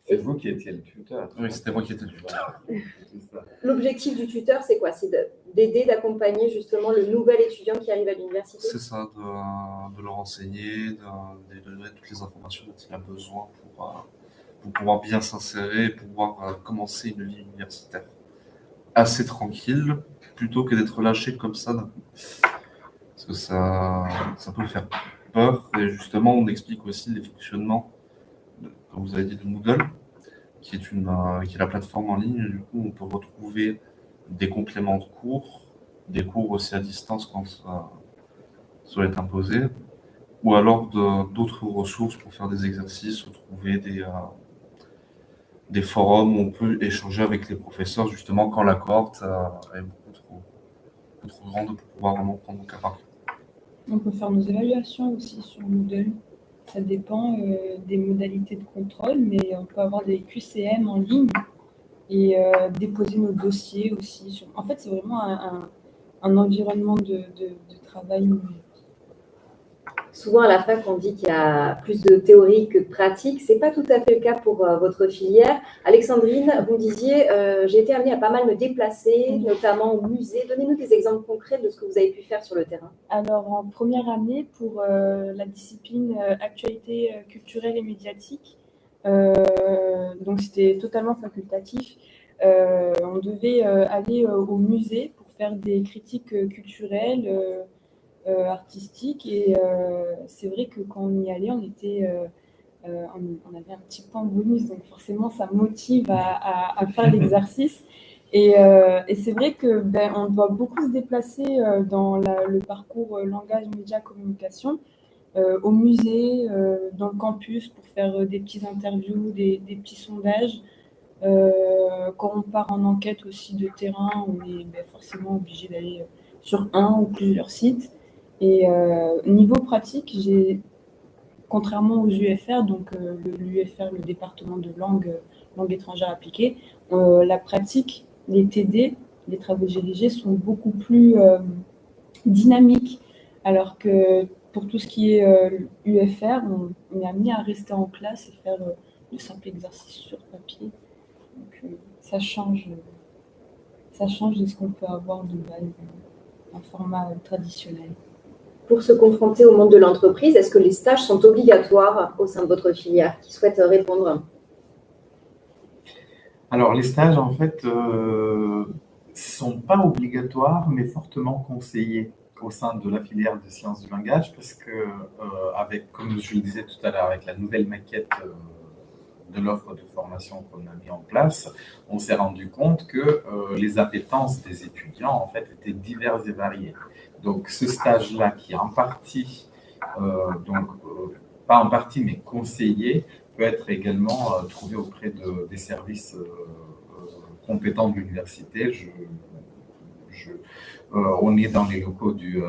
C'est vous qui étiez le tuteur. Oui, c'était moi qui étais le tuteur. C'est ça. L'objectif du tuteur, c'est quoi? C'est d'aider, d'accompagner justement le nouvel étudiant qui arrive à l'université? C'est ça, de leur enseigner, de lui donner toutes les informations dont il a besoin pour pouvoir bien s'insérer, pour pouvoir commencer une vie universitaire assez tranquille, plutôt que d'être lâché comme ça d'un coup. Parce que ça peut faire peur. Et justement, on explique aussi les fonctionnements, comme vous avez dit, de Moodle, qui est la plateforme en ligne. Et du coup, on peut retrouver des compléments de cours, des cours aussi à distance quand ça va être imposé, ou alors d'autres ressources pour faire des exercices, retrouver des forums où on peut échanger avec les professeurs, justement, quand la cohorte est beaucoup trop grande pour pouvoir vraiment prendre au cas par cas. On peut faire nos évaluations aussi sur Moodle. Ça dépend des modalités de contrôle, mais on peut avoir des QCM en ligne et déposer nos dossiers aussi. En fait, c'est vraiment un environnement de travail numérique. Souvent, à la fac, on dit qu'il y a plus de théorie que de pratique. Ce n'est pas tout à fait le cas pour votre filière. Alexandrine, vous me disiez, j'ai été amenée à pas mal me déplacer, notamment au musée. Donnez-nous des exemples concrets de ce que vous avez pu faire sur le terrain. Alors, en première année, pour la discipline actualité culturelle et médiatique, donc c'était totalement facultatif, on devait aller au musée pour faire des critiques culturelles, artistique et c'est vrai que quand on y allait, on avait un petit point bonus, donc forcément ça motive à faire l'exercice et c'est vrai que on doit beaucoup se déplacer dans le parcours langage, médias, communication, au musée, dans le campus pour faire des petites interviews, des petits sondages. Quand on part en enquête aussi de terrain, on est forcément obligé d'aller sur un ou plusieurs sites. Et niveau pratique, contrairement aux UFR, donc l'UFR, le département de langue étrangère appliquée, la pratique, les TD, les travaux dirigés sont beaucoup plus dynamiques, alors que pour tout ce qui est UFR, on est amené à rester en classe et faire de simples exercices sur papier. Donc ça change de ce qu'on peut avoir de base, un format traditionnel. Pour se confronter au monde de l'entreprise, est-ce que les stages sont obligatoires au sein de votre filière? Qui souhaite répondre? Alors, les stages, en fait, sont pas obligatoires, mais fortement conseillés au sein de la filière de sciences du langage, parce que, comme je le disais tout à l'heure, avec la nouvelle maquette de l'offre de formation qu'on a mis en place, on s'est rendu compte que les appétences des étudiants, en fait, étaient diverses et variées. Donc, ce stage-là, qui est en partie, pas en partie, mais conseillé, peut être également trouvé auprès des services compétents de l'université. On est dans les locaux du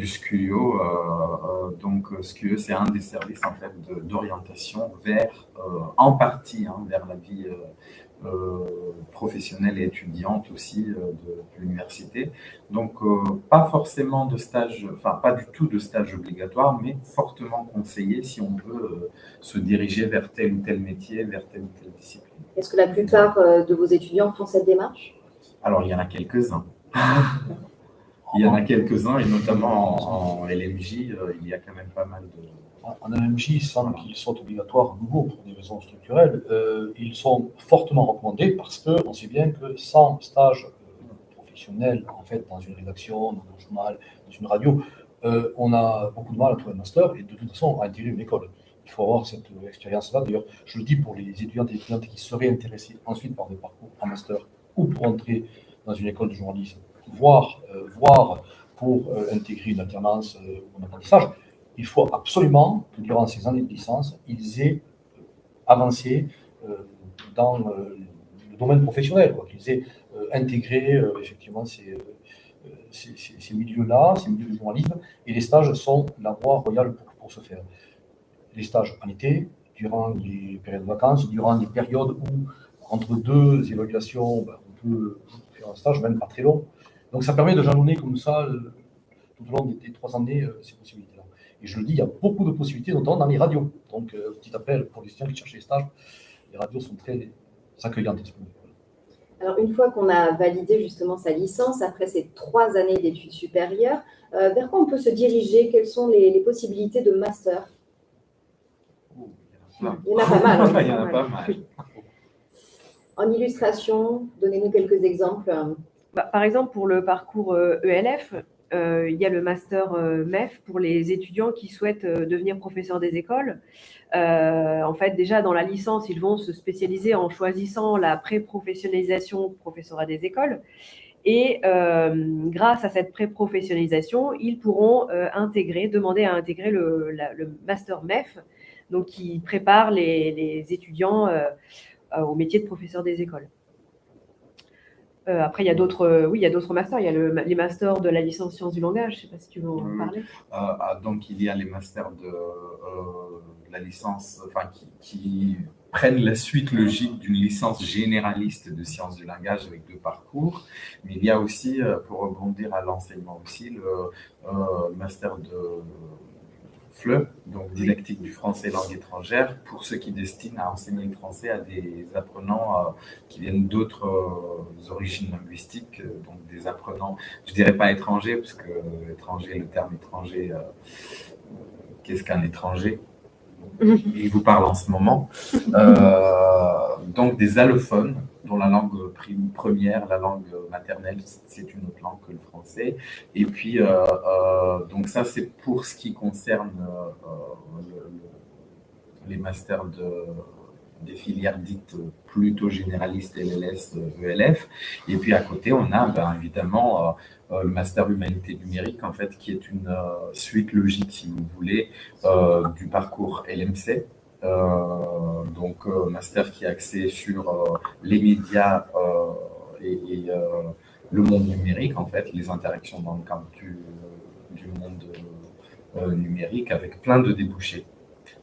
SCUIO. Donc, SCUIO, c'est un des services en fait, d'orientation en partie, vers la vie professionnelle et étudiante aussi de l'université. Donc, pas forcément de stage, enfin, pas du tout de stage obligatoire, mais fortement conseillé si on veut se diriger vers tel ou tel métier, vers telle ou telle discipline. Est-ce que la plupart de vos étudiants font cette démarche? Alors, il y en a quelques-uns. Il y en a quelques-uns, et notamment en LMJ, il y a quand même pas mal de... En LMJ, sans qu'ils soient obligatoires à nouveau pour des raisons structurelles, ils sont fortement recommandés parce qu'on sait bien que sans stage professionnel, en fait, dans une rédaction, dans un journal, dans une radio, on a beaucoup de mal à trouver un master et de toute façon à intégrer une école. Il faut avoir cette expérience-là. D'ailleurs, je le dis pour les étudiants et étudiantes qui seraient intéressés ensuite par des parcours en master ou pour entrer dans une école de journalisme, voire pour intégrer une alternance ou un apprentissage, il faut absolument que durant ces années de licence, ils aient avancé dans le domaine professionnel, qu'ils aient intégré effectivement ces milieux-là, ces milieux de journalisme, et les stages sont la voie royale pour ce faire. Les stages en été, durant les périodes de vacances, durant les périodes où entre deux évaluations, ben, on peut faire un stage, même pas très long. Donc ça permet de jalonner comme ça tout au long des 3 années ces possibilités-là. Et je le dis, il y a beaucoup de possibilités, notamment dans les radios. Donc, petit appel pour les étudiants qui cherchent les stages, les radios sont très accueillantes. Alors, une fois qu'on a validé justement sa licence, après ces 3 années d'études supérieures, vers quoi on peut se diriger? Quelles sont les possibilités de master? Il y en a pas mal. Il y en a pas mal. En illustration, donnez-nous quelques exemples. Par exemple, pour le parcours ELF, il y a le master MEF pour les étudiants qui souhaitent devenir professeurs des écoles. En fait, déjà dans la licence, ils vont se spécialiser en choisissant la pré-professionnalisation professorat des écoles. Et grâce à cette pré-professionnalisation, ils pourront demander à intégrer le master MEF, donc qui prépare les étudiants au métier de professeur des écoles. Après, il y a d'autres masters. Il y a les masters de la licence sciences du langage. Je ne sais pas si tu veux en parler. Donc, il y a les masters de la licence, enfin, qui prennent la suite logique d'une licence généraliste de sciences du langage avec 2 parcours. Mais il y a aussi, pour rebondir à l'enseignement aussi, le master de FLE, donc didactique du français langue étrangère, pour ceux qui destinent à enseigner le français à des apprenants qui viennent d'autres origines linguistiques, donc des apprenants, je dirais pas étrangers, parce que étranger, le terme étranger, qu'est-ce qu'un étranger? Il vous parle en ce moment. Donc des allophones, dont la langue première, la langue maternelle, c'est une autre langue que le français. Et puis, donc ça, c'est pour ce qui concerne les masters des filières dites plutôt généralistes, LLS, ELF. Et puis à côté, on a évidemment le master humanité numérique, en fait, qui est une suite logique, si vous voulez, du parcours LMC. Donc master qui est axé sur les médias et le monde numérique, en fait, les interactions dans le cadre du monde numérique, avec plein de débouchés.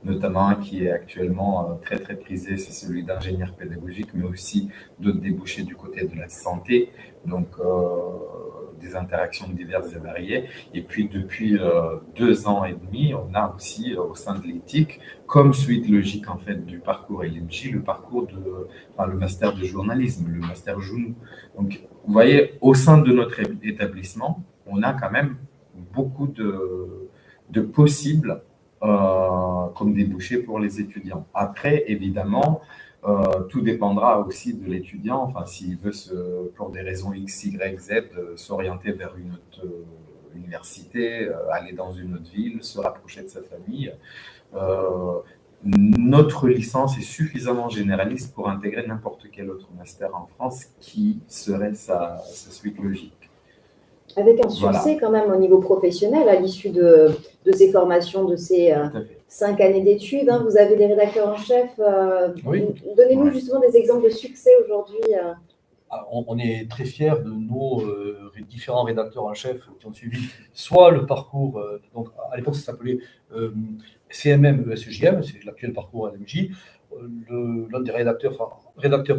Notamment un qui est actuellement très très prisé, c'est celui d'ingénieur pédagogique, mais aussi d'autres débouchés du côté de la santé, donc des interactions diverses et variées. Et puis depuis 2 ans et demi, on a aussi au sein de l'éthique, comme suite logique en fait du parcours LMJ, le master de journalisme, le master Jounou. Donc vous voyez, au sein de notre établissement, on a quand même beaucoup de possibles comme débouché pour les étudiants. Après, évidemment, tout dépendra aussi de l'étudiant, enfin, s'il veut, pour des raisons X, Y, Z, s'orienter vers une autre université, aller dans une autre ville, se rapprocher de sa famille. Notre licence est suffisamment généraliste pour intégrer n'importe quel autre master en France qui serait sa suite logique. Avec un succès quand même au niveau professionnel à l'issue de ces formations, de ces 5 années d'études. Vous avez des rédacteurs en chef. Oui. Donnez-nous justement des exemples de succès aujourd'hui. On est très fiers de nos différents rédacteurs en chef qui ont suivi soit le parcours, donc à l'époque ça s'appelait CMM ESGM, c'est l'actuel parcours LMJ. L'un des rédacteurs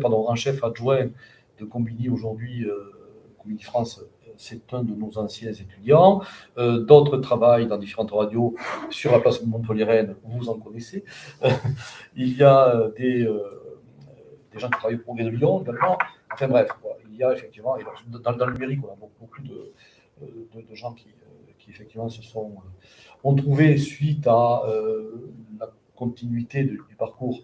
en chef adjoint de Combini aujourd'hui, Combini France, c'est un de nos anciens étudiants. D'autres travaillent dans différentes radios sur la place Montpellier-Rennes, vous en connaissez. Il y a des gens qui travaillent au Progrès de Lyon également. Enfin bref, il y a effectivement, et dans le numérique, on a beaucoup de gens qui effectivement ont trouvé suite à la continuité du parcours,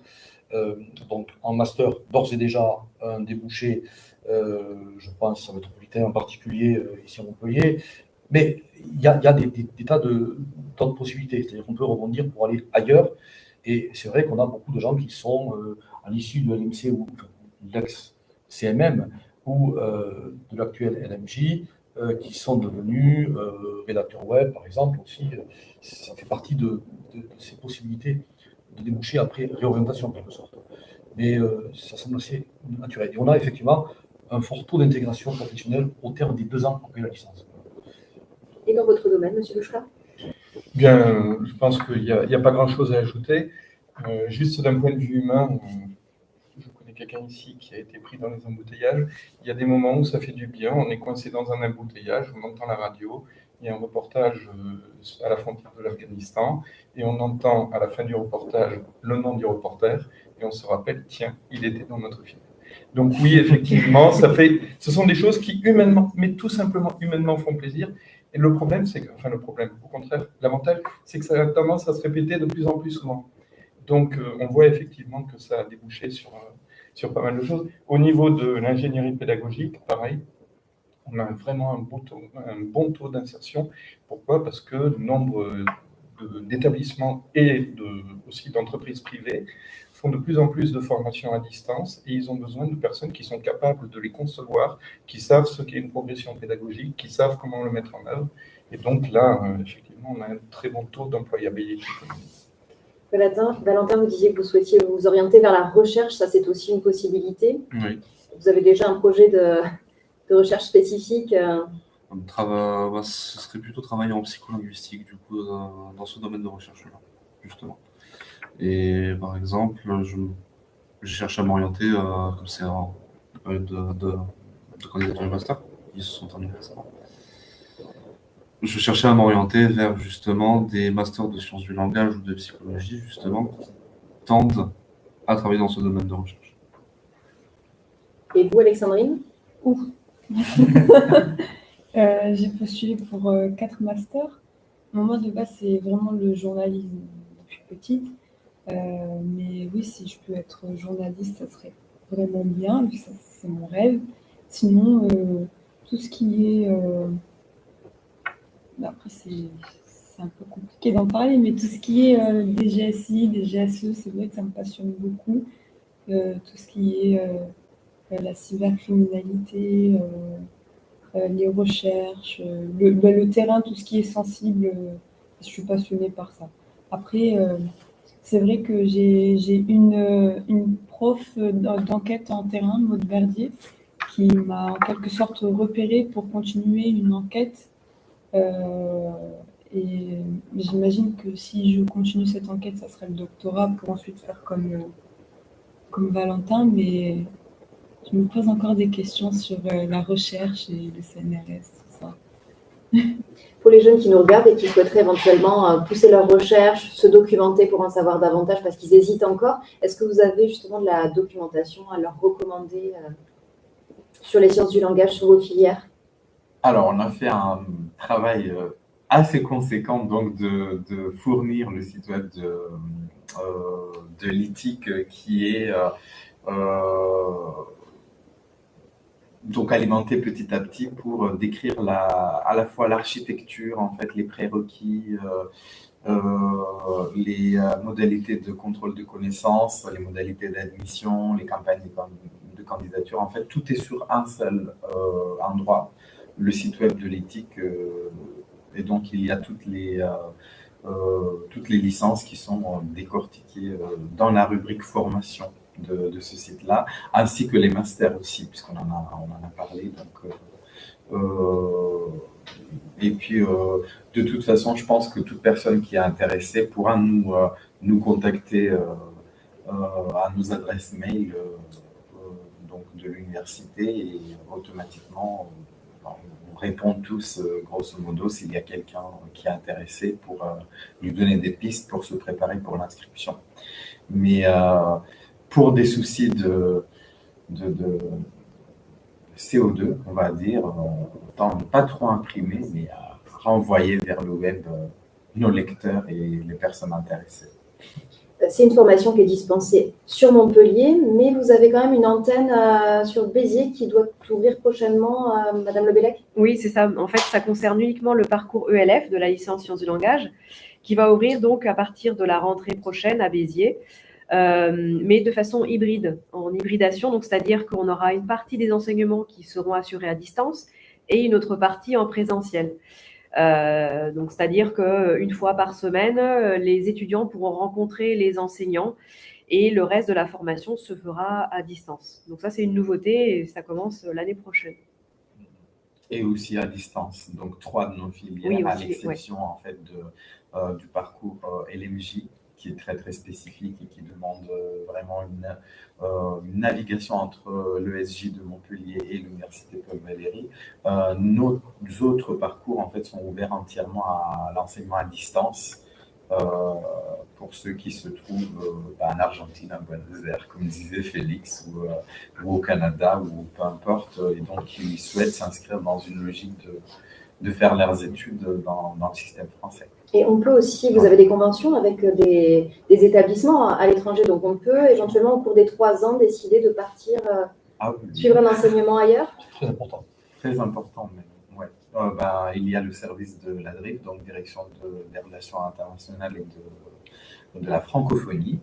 donc en master, d'ores et déjà un débouché, je pense à Métropolitain en particulier, ici à Montpellier, mais il y a des tas d'autres possibilités, c'est-à-dire qu'on peut rebondir pour aller ailleurs, et c'est vrai qu'on a beaucoup de gens qui sont à l'issue de l'LMC ou de l'ex-CMM ou de l'actuel LMJ, qui sont devenus rédacteurs web, par exemple, aussi. Ça fait partie de ces possibilités de déboucher après réorientation, en quelque sorte. Mais ça semble assez naturel. Et on a effectivement un fort taux d'intégration professionnelle au terme des 2 ans après la licence. Et dans votre domaine, M. Bouchra? Bien, je pense qu'il n'y a pas grand-chose à ajouter. Juste d'un point de vue humain, je connais a quelqu'un ici qui a été pris dans les embouteillages. Il y a des moments où ça fait du bien. On est coincé dans un embouteillage, on entend la radio. Il y a un reportage à la frontière de l'Afghanistan et on entend à la fin du reportage le nom du reporter et on se rappelle, tiens, il était dans notre film. Donc oui, effectivement, ce sont des choses qui humainement, mais tout simplement humainement font plaisir. Et le problème, au contraire, l'avantage, c'est que ça a tendance à se répéter de plus en plus souvent. Donc on voit effectivement que ça a débouché sur pas mal de choses. Au niveau de l'ingénierie pédagogique, pareil, on a vraiment un bon taux d'insertion. Pourquoi? Parce que le nombre d'établissements et aussi d'entreprises privées font de plus en plus de formations à distance et ils ont besoin de personnes qui sont capables de les concevoir, qui savent ce qu'est une progression pédagogique, qui savent comment le mettre en œuvre. Et donc là, effectivement, on a un très bon taux d'employabilité. Valentin, vous disiez que vous souhaitiez vous orienter vers la recherche, ça c'est aussi une possibilité. Oui. Vous avez déjà un projet de recherche spécifique Ce serait plutôt travailler en psycholinguistique, du coup, dans ce domaine de recherche-là, justement. Et par exemple, je cherche à m'orienter, comme c'est en période de candidature master, ils se sont terminés récemment. Je cherchais à m'orienter vers justement des masters de sciences du langage ou de psychologie, justement, qui tendent à travailler dans ce domaine de recherche. Et vous, Alexandrine? J'ai postulé pour 4 masters. Moi, de base, c'est vraiment le journalisme depuis petite. Mais oui, si je peux être journaliste, ça serait vraiment bien, vu que c'est mon rêve. Sinon, tout ce qui est... après, c'est un peu compliqué d'en parler, mais tout ce qui est des GSI, des GSE, c'est vrai que ça me passionne beaucoup. Tout ce qui est la cybercriminalité, les recherches, le terrain, tout ce qui est sensible, je suis passionnée par ça. Après, c'est vrai que j'ai une prof d'enquête en terrain, Maud Verdier, qui m'a en quelque sorte repérée pour continuer une enquête. Et j'imagine que si je continue cette enquête, ça serait le doctorat pour ensuite faire comme Valentin, mais je me pose encore des questions sur la recherche et le CNRS, tout ça. Pour les jeunes qui nous regardent et qui souhaiteraient éventuellement pousser leur recherche, se documenter pour en savoir davantage parce qu'ils hésitent encore, est-ce que vous avez justement de la documentation à leur recommander sur les sciences du langage, sur vos filières? Alors, on a fait un travail assez conséquent donc de fournir le site web de l'ITIC qui est donc alimenté petit à petit pour décrire à la fois l'architecture, en fait, les prérequis, les modalités de contrôle de connaissances, les modalités d'admission, les campagnes de candidature. En fait, tout est sur un seul endroit, le site web de l'ITIC. Et donc, il y a toutes les licences qui sont décortiquées dans la rubrique formation de ce site-là, ainsi que les masters aussi, puisqu'on en a parlé. Donc, et puis, de toute façon, je pense que toute personne qui est intéressée pourra nous contacter à nos adresses mail donc de l'université et automatiquement, on répond tous, grosso modo, s'il y a quelqu'un qui est intéressé pour lui donner des pistes pour se préparer pour l'inscription. Mais pour des soucis de CO2, on va dire, autant ne pas trop imprimer, mais renvoyer vers le web nos lecteurs et les personnes intéressées. C'est une formation qui est dispensée sur Montpellier, mais vous avez quand même une antenne sur Béziers qui doit ouvrir prochainement, Madame Lebellec? Oui, c'est ça. En fait, ça concerne uniquement le parcours ELF de la licence sciences du langage, qui va ouvrir donc à partir de la rentrée prochaine à Béziers, mais de façon hybride, en hybridation. Donc, c'est-à-dire qu'on aura une partie des enseignements qui seront assurés à distance et une autre partie en présentiel. Donc, c'est-à-dire qu'une fois par semaine, les étudiants pourront rencontrer les enseignants et le reste de la formation se fera à distance. Donc ça, c'est une nouveauté et ça commence l'année prochaine. Et aussi à distance. Donc, 3 de nos filières, Oui, à aussi, l'exception en fait du parcours LMJ qui est très très spécifique et qui demande vraiment une navigation entre l'ESJ de Montpellier et l'Université Paul Valéry. Nos autres parcours en fait sont ouverts entièrement à l'enseignement à distance. Pour ceux qui se trouvent en Argentine, à Buenos Aires, comme disait Félix, ou au Canada, ou peu importe, et donc qui souhaitent s'inscrire dans une logique de faire leurs études dans le système français. Et on peut aussi, vous avez des conventions avec des établissements à l'étranger, donc on peut éventuellement au cours des 3 ans décider de partir suivre un enseignement ailleurs. C'est très important. Très important même. Ouais. Il y a le service de l'ADRIF, donc Direction des Relations Internationales et de la francophonie,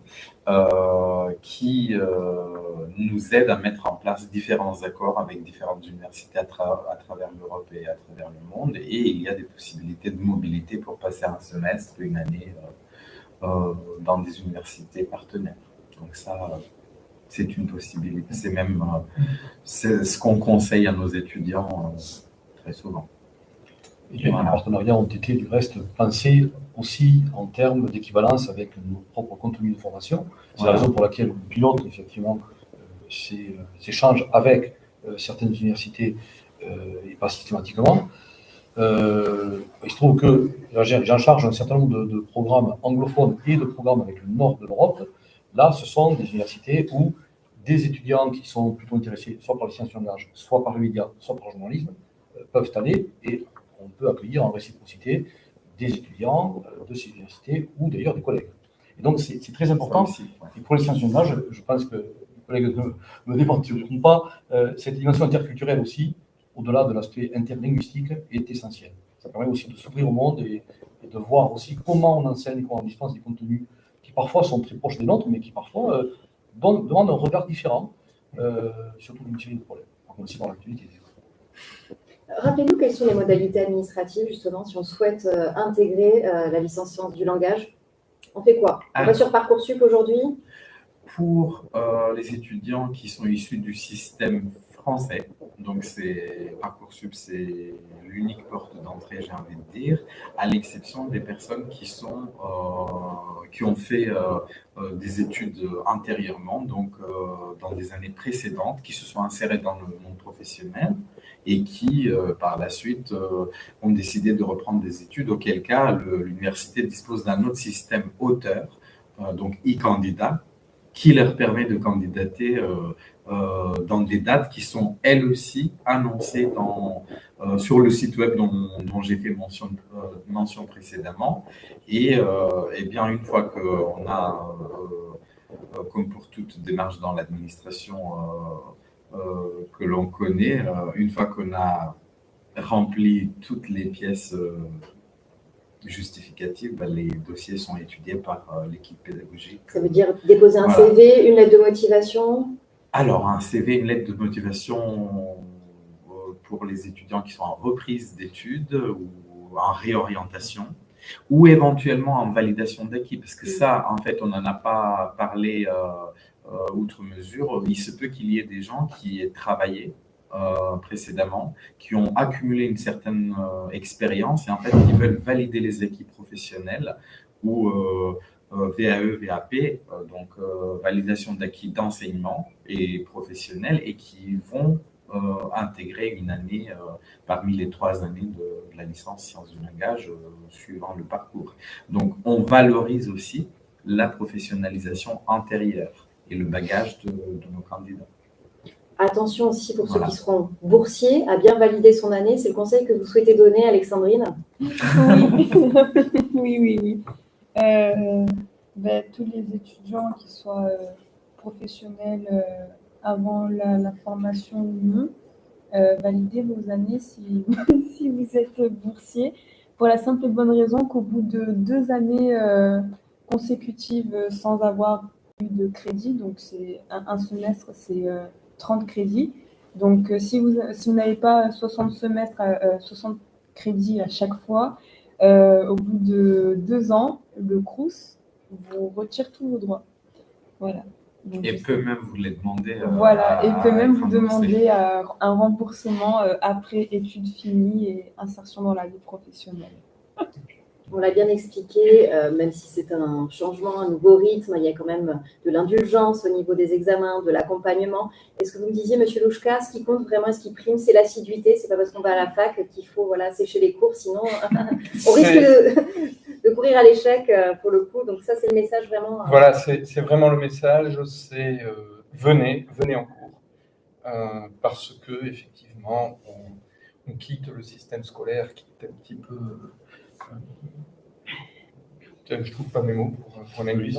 qui nous aide à mettre en place différents accords avec différentes universités à travers l'Europe et à travers le monde. Et il y a des possibilités de mobilité pour passer un semestre, une année dans des universités partenaires. Donc ça, c'est une possibilité. C'est même c'est ce qu'on conseille à nos étudiants très souvent. Et les partenariats ont été du reste pensés aussi en termes d'équivalence avec nos propres contenus de formation. C'est la raison pour laquelle on pilote effectivement ces échanges avec certaines universités et pas systématiquement. Il se trouve que j'en charge un certain nombre de programmes anglophones et de programmes avec le nord de l'Europe. Là, ce sont des universités où des étudiants qui sont plutôt intéressés soit par les sciences du langage, soit par les médias, soit par le journalisme, peuvent aller et on peut accueillir en réciprocité des étudiants de ces universités ou d'ailleurs des collègues. Et donc, c'est très important. Aussi, ouais. Et pour les sciences du langage, je pense que les collègues ne me démentiront pas, cette dimension interculturelle aussi, au-delà de l'aspect interlinguistique, est essentielle. Ça permet aussi de s'ouvrir au monde et de voir aussi comment on enseigne, comment on dispense des contenus qui parfois sont très proches des nôtres, mais qui parfois demandent un regard différent sur toute une série de problèmes. Par contre, aussi par l'actualité. Rappelez-nous quelles sont les modalités administratives, justement, si on souhaite intégrer la licence sciences du langage. On fait quoi? On va sur Parcoursup aujourd'hui? Pour les étudiants qui sont issus du système français, donc Parcoursup, c'est l'unique porte d'entrée, j'ai envie de dire, à l'exception des personnes qui ont fait des études antérieurement, donc dans des années précédentes, qui se sont insérées dans le monde professionnel et qui, par la suite, ont décidé de reprendre des études, auquel cas l'université dispose d'un autre système auteur, donc e-candidat, qui leur permet de candidater dans des dates qui sont elles aussi annoncées sur le site web dont j'ai fait mention précédemment. Et bien, une fois qu'on a, comme pour toute démarche dans l'administration que l'on connaît, une fois qu'on a rempli toutes les pièces justificatives, les dossiers sont étudiés par l'équipe pédagogique. Ça veut dire déposer un CV, une lettre de motivation? Alors, un CV, une lettre de motivation pour les étudiants qui sont en reprise d'études ou en réorientation, ou éventuellement en validation d'acquis, parce que ça, en fait, on n'en a pas parlé outre mesure. Il se peut qu'il y ait des gens qui aient travaillé précédemment, qui ont accumulé une certaine expérience et en fait qui veulent valider les acquis professionnels ou VAE, VAP, donc validation d'acquis d'enseignement et professionnel, et qui vont intégrer une année parmi les 3 années de la licence sciences du langage suivant le parcours. Donc on valorise aussi la professionnalisation antérieure et le bagage de nos candidats. Attention aussi pour ceux qui seront boursiers à bien valider son année. C'est le conseil que vous souhaitez donner, Alexandrine? Oui. Tous les étudiants qui soient professionnels avant la formation ou non, validez vos années si, si vous êtes boursier, pour la simple et bonne raison qu'au bout de 2 années consécutives sans avoir eu de crédit, donc c'est un semestre, c'est 30 crédits. Donc, si vous n'avez pas 60 crédits à chaque fois, au bout de 2 ans, le Crous vous retire tous vos droits. Voilà. Donc, et peut même vous les demander. Voilà, et peut même vous demander un remboursement après études finies et insertion dans la vie professionnelle. On l'a bien expliqué, même si c'est un changement, un nouveau rythme, il y a quand même de l'indulgence au niveau des examens, de l'accompagnement. Est-ce que vous me disiez, Monsieur Louchka, ce qui compte vraiment, ce qui prime, c'est l'assiduité. C'est pas parce qu'on va à la fac qu'il faut sécher les cours, sinon on risque de courir à l'échec pour le coup. Donc ça, c'est le message vraiment. Voilà, c'est vraiment le message, c'est venez en cours, parce que effectivement, on quitte le système scolaire qui est un petit peu... je trouve pas mes mots pour l'anglais.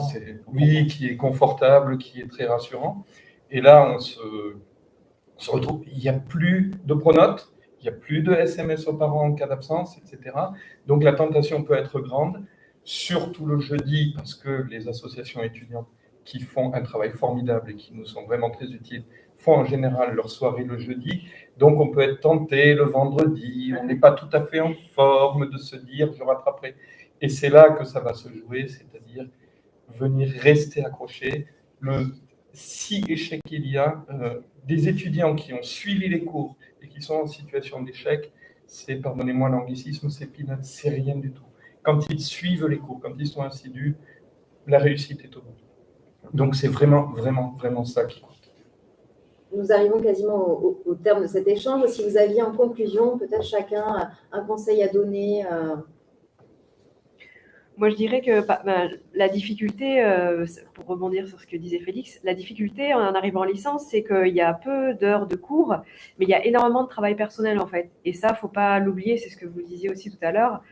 Oui, qui est confortable, qui est très rassurant. Et là, on se retrouve, il n'y a plus de pronotes, il n'y a plus de SMS aux parents en cas d'absence, etc. Donc la tentation peut être grande, surtout le jeudi, parce que les associations étudiantes qui font un travail formidable et qui nous sont vraiment très utiles font en général leur soirée le jeudi. Donc on peut être tenté le vendredi, on n'est pas tout à fait en forme de se dire je rattraperai. Et c'est là que ça va se jouer, c'est-à-dire venir rester accroché. Si échec il y a, des étudiants qui ont suivi les cours et qui sont en situation d'échec, c'est, pardonnez-moi l'anglicisme, c'est peanuts, c'est rien du tout. Quand ils suivent les cours, quand ils sont assidus, la réussite est au bout. Donc c'est vraiment, vraiment, vraiment ça qui compte. Nous arrivons quasiment au terme de cet échange. Si vous aviez en conclusion, peut-être chacun un conseil à donner. Moi, je dirais que la difficulté, pour rebondir sur ce que disait Félix, la difficulté en arrivant en licence, c'est qu'il y a peu d'heures de cours, mais il y a énormément de travail personnel en fait. Et ça, il ne faut pas l'oublier, c'est ce que vous disiez aussi tout à l'heure.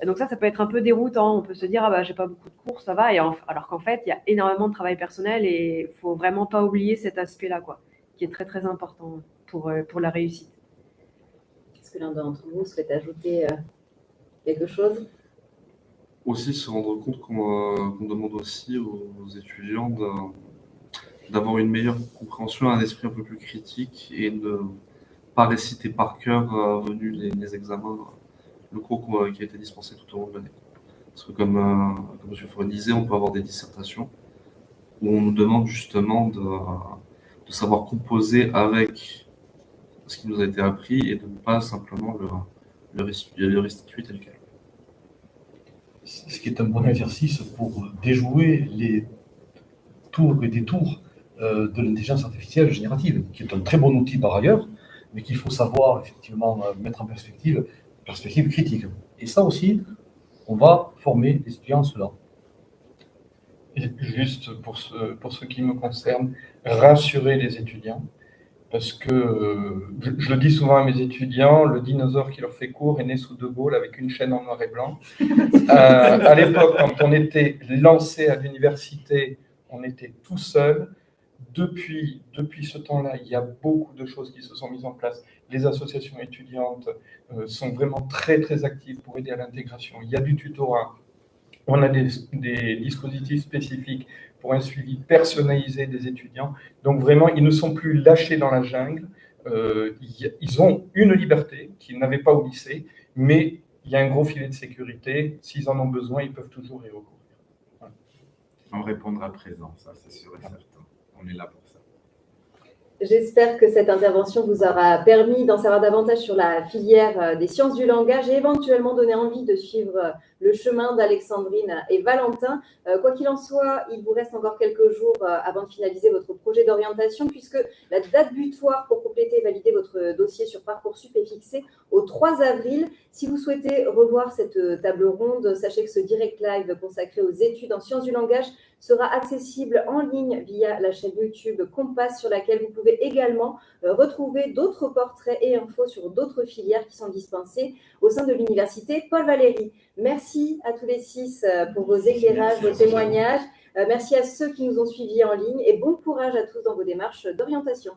Donc ça peut être un peu déroutant. On peut se dire, j'ai pas beaucoup de cours, ça va. Alors qu'en fait, il y a énormément de travail personnel et il ne faut vraiment pas oublier cet aspect-là, qui est très, très important pour la réussite. Est-ce que l'un d'entre vous souhaite ajouter quelque chose ? Aussi se rendre compte qu'on demande aussi aux étudiants d'avoir une meilleure compréhension, un esprit un peu plus critique et de ne pas réciter par cœur venu les examens, le cours qui a été dispensé tout au long de l'année. Parce que comme M. Faure disait, on peut avoir des dissertations où on nous demande justement de savoir composer avec ce qui nous a été appris et de ne pas simplement le restituer tel quel. Ce qui est un bon exercice pour déjouer les tours et détours de l'intelligence artificielle générative, qui est un très bon outil par ailleurs, mais qu'il faut savoir effectivement mettre en perspective critique. Et ça aussi, on va former les étudiants à cela. Et juste pour ce qui me concerne, rassurer les étudiants. Parce que, je le dis souvent à mes étudiants, le dinosaure qui leur fait cours est né sous De Gaulle avec une chaîne en noir et blanc. À l'époque, quand on était lancé à l'université, on était tout seul. Depuis ce temps-là, il y a beaucoup de choses qui se sont mises en place. Les associations étudiantes sont vraiment très, très actives pour aider à l'intégration. Il y a du tutorat. On a des dispositifs spécifiques pour un suivi personnalisé des étudiants. Donc vraiment, ils ne sont plus lâchés dans la jungle. Ils ont une liberté qu'ils n'avaient pas au lycée, mais il y a un gros filet de sécurité. S'ils en ont besoin, ils peuvent toujours y recourir. Voilà. On répondra présent, ça c'est sûr et certain. On est là pour ça. J'espère que cette intervention vous aura permis d'en savoir davantage sur la filière des sciences du langage et éventuellement donner envie de suivre le chemin d'Alexandrine et Valentin. Quoi qu'il en soit, il vous reste encore quelques jours avant de finaliser votre projet d'orientation puisque la date butoir pour compléter et valider votre dossier sur Parcoursup est fixée au 3 avril. Si vous souhaitez revoir cette table ronde, sachez que ce direct live consacré aux études en sciences du langage sera accessible en ligne via la chaîne YouTube Compass sur laquelle vous pouvez également retrouver d'autres portraits et infos sur d'autres filières qui sont dispensées au sein de l'université Paul Valéry. Merci à tous les 6 pour vos éclairages, vos témoignages. Merci à ceux qui nous ont suivis en ligne et bon courage à tous dans vos démarches d'orientation.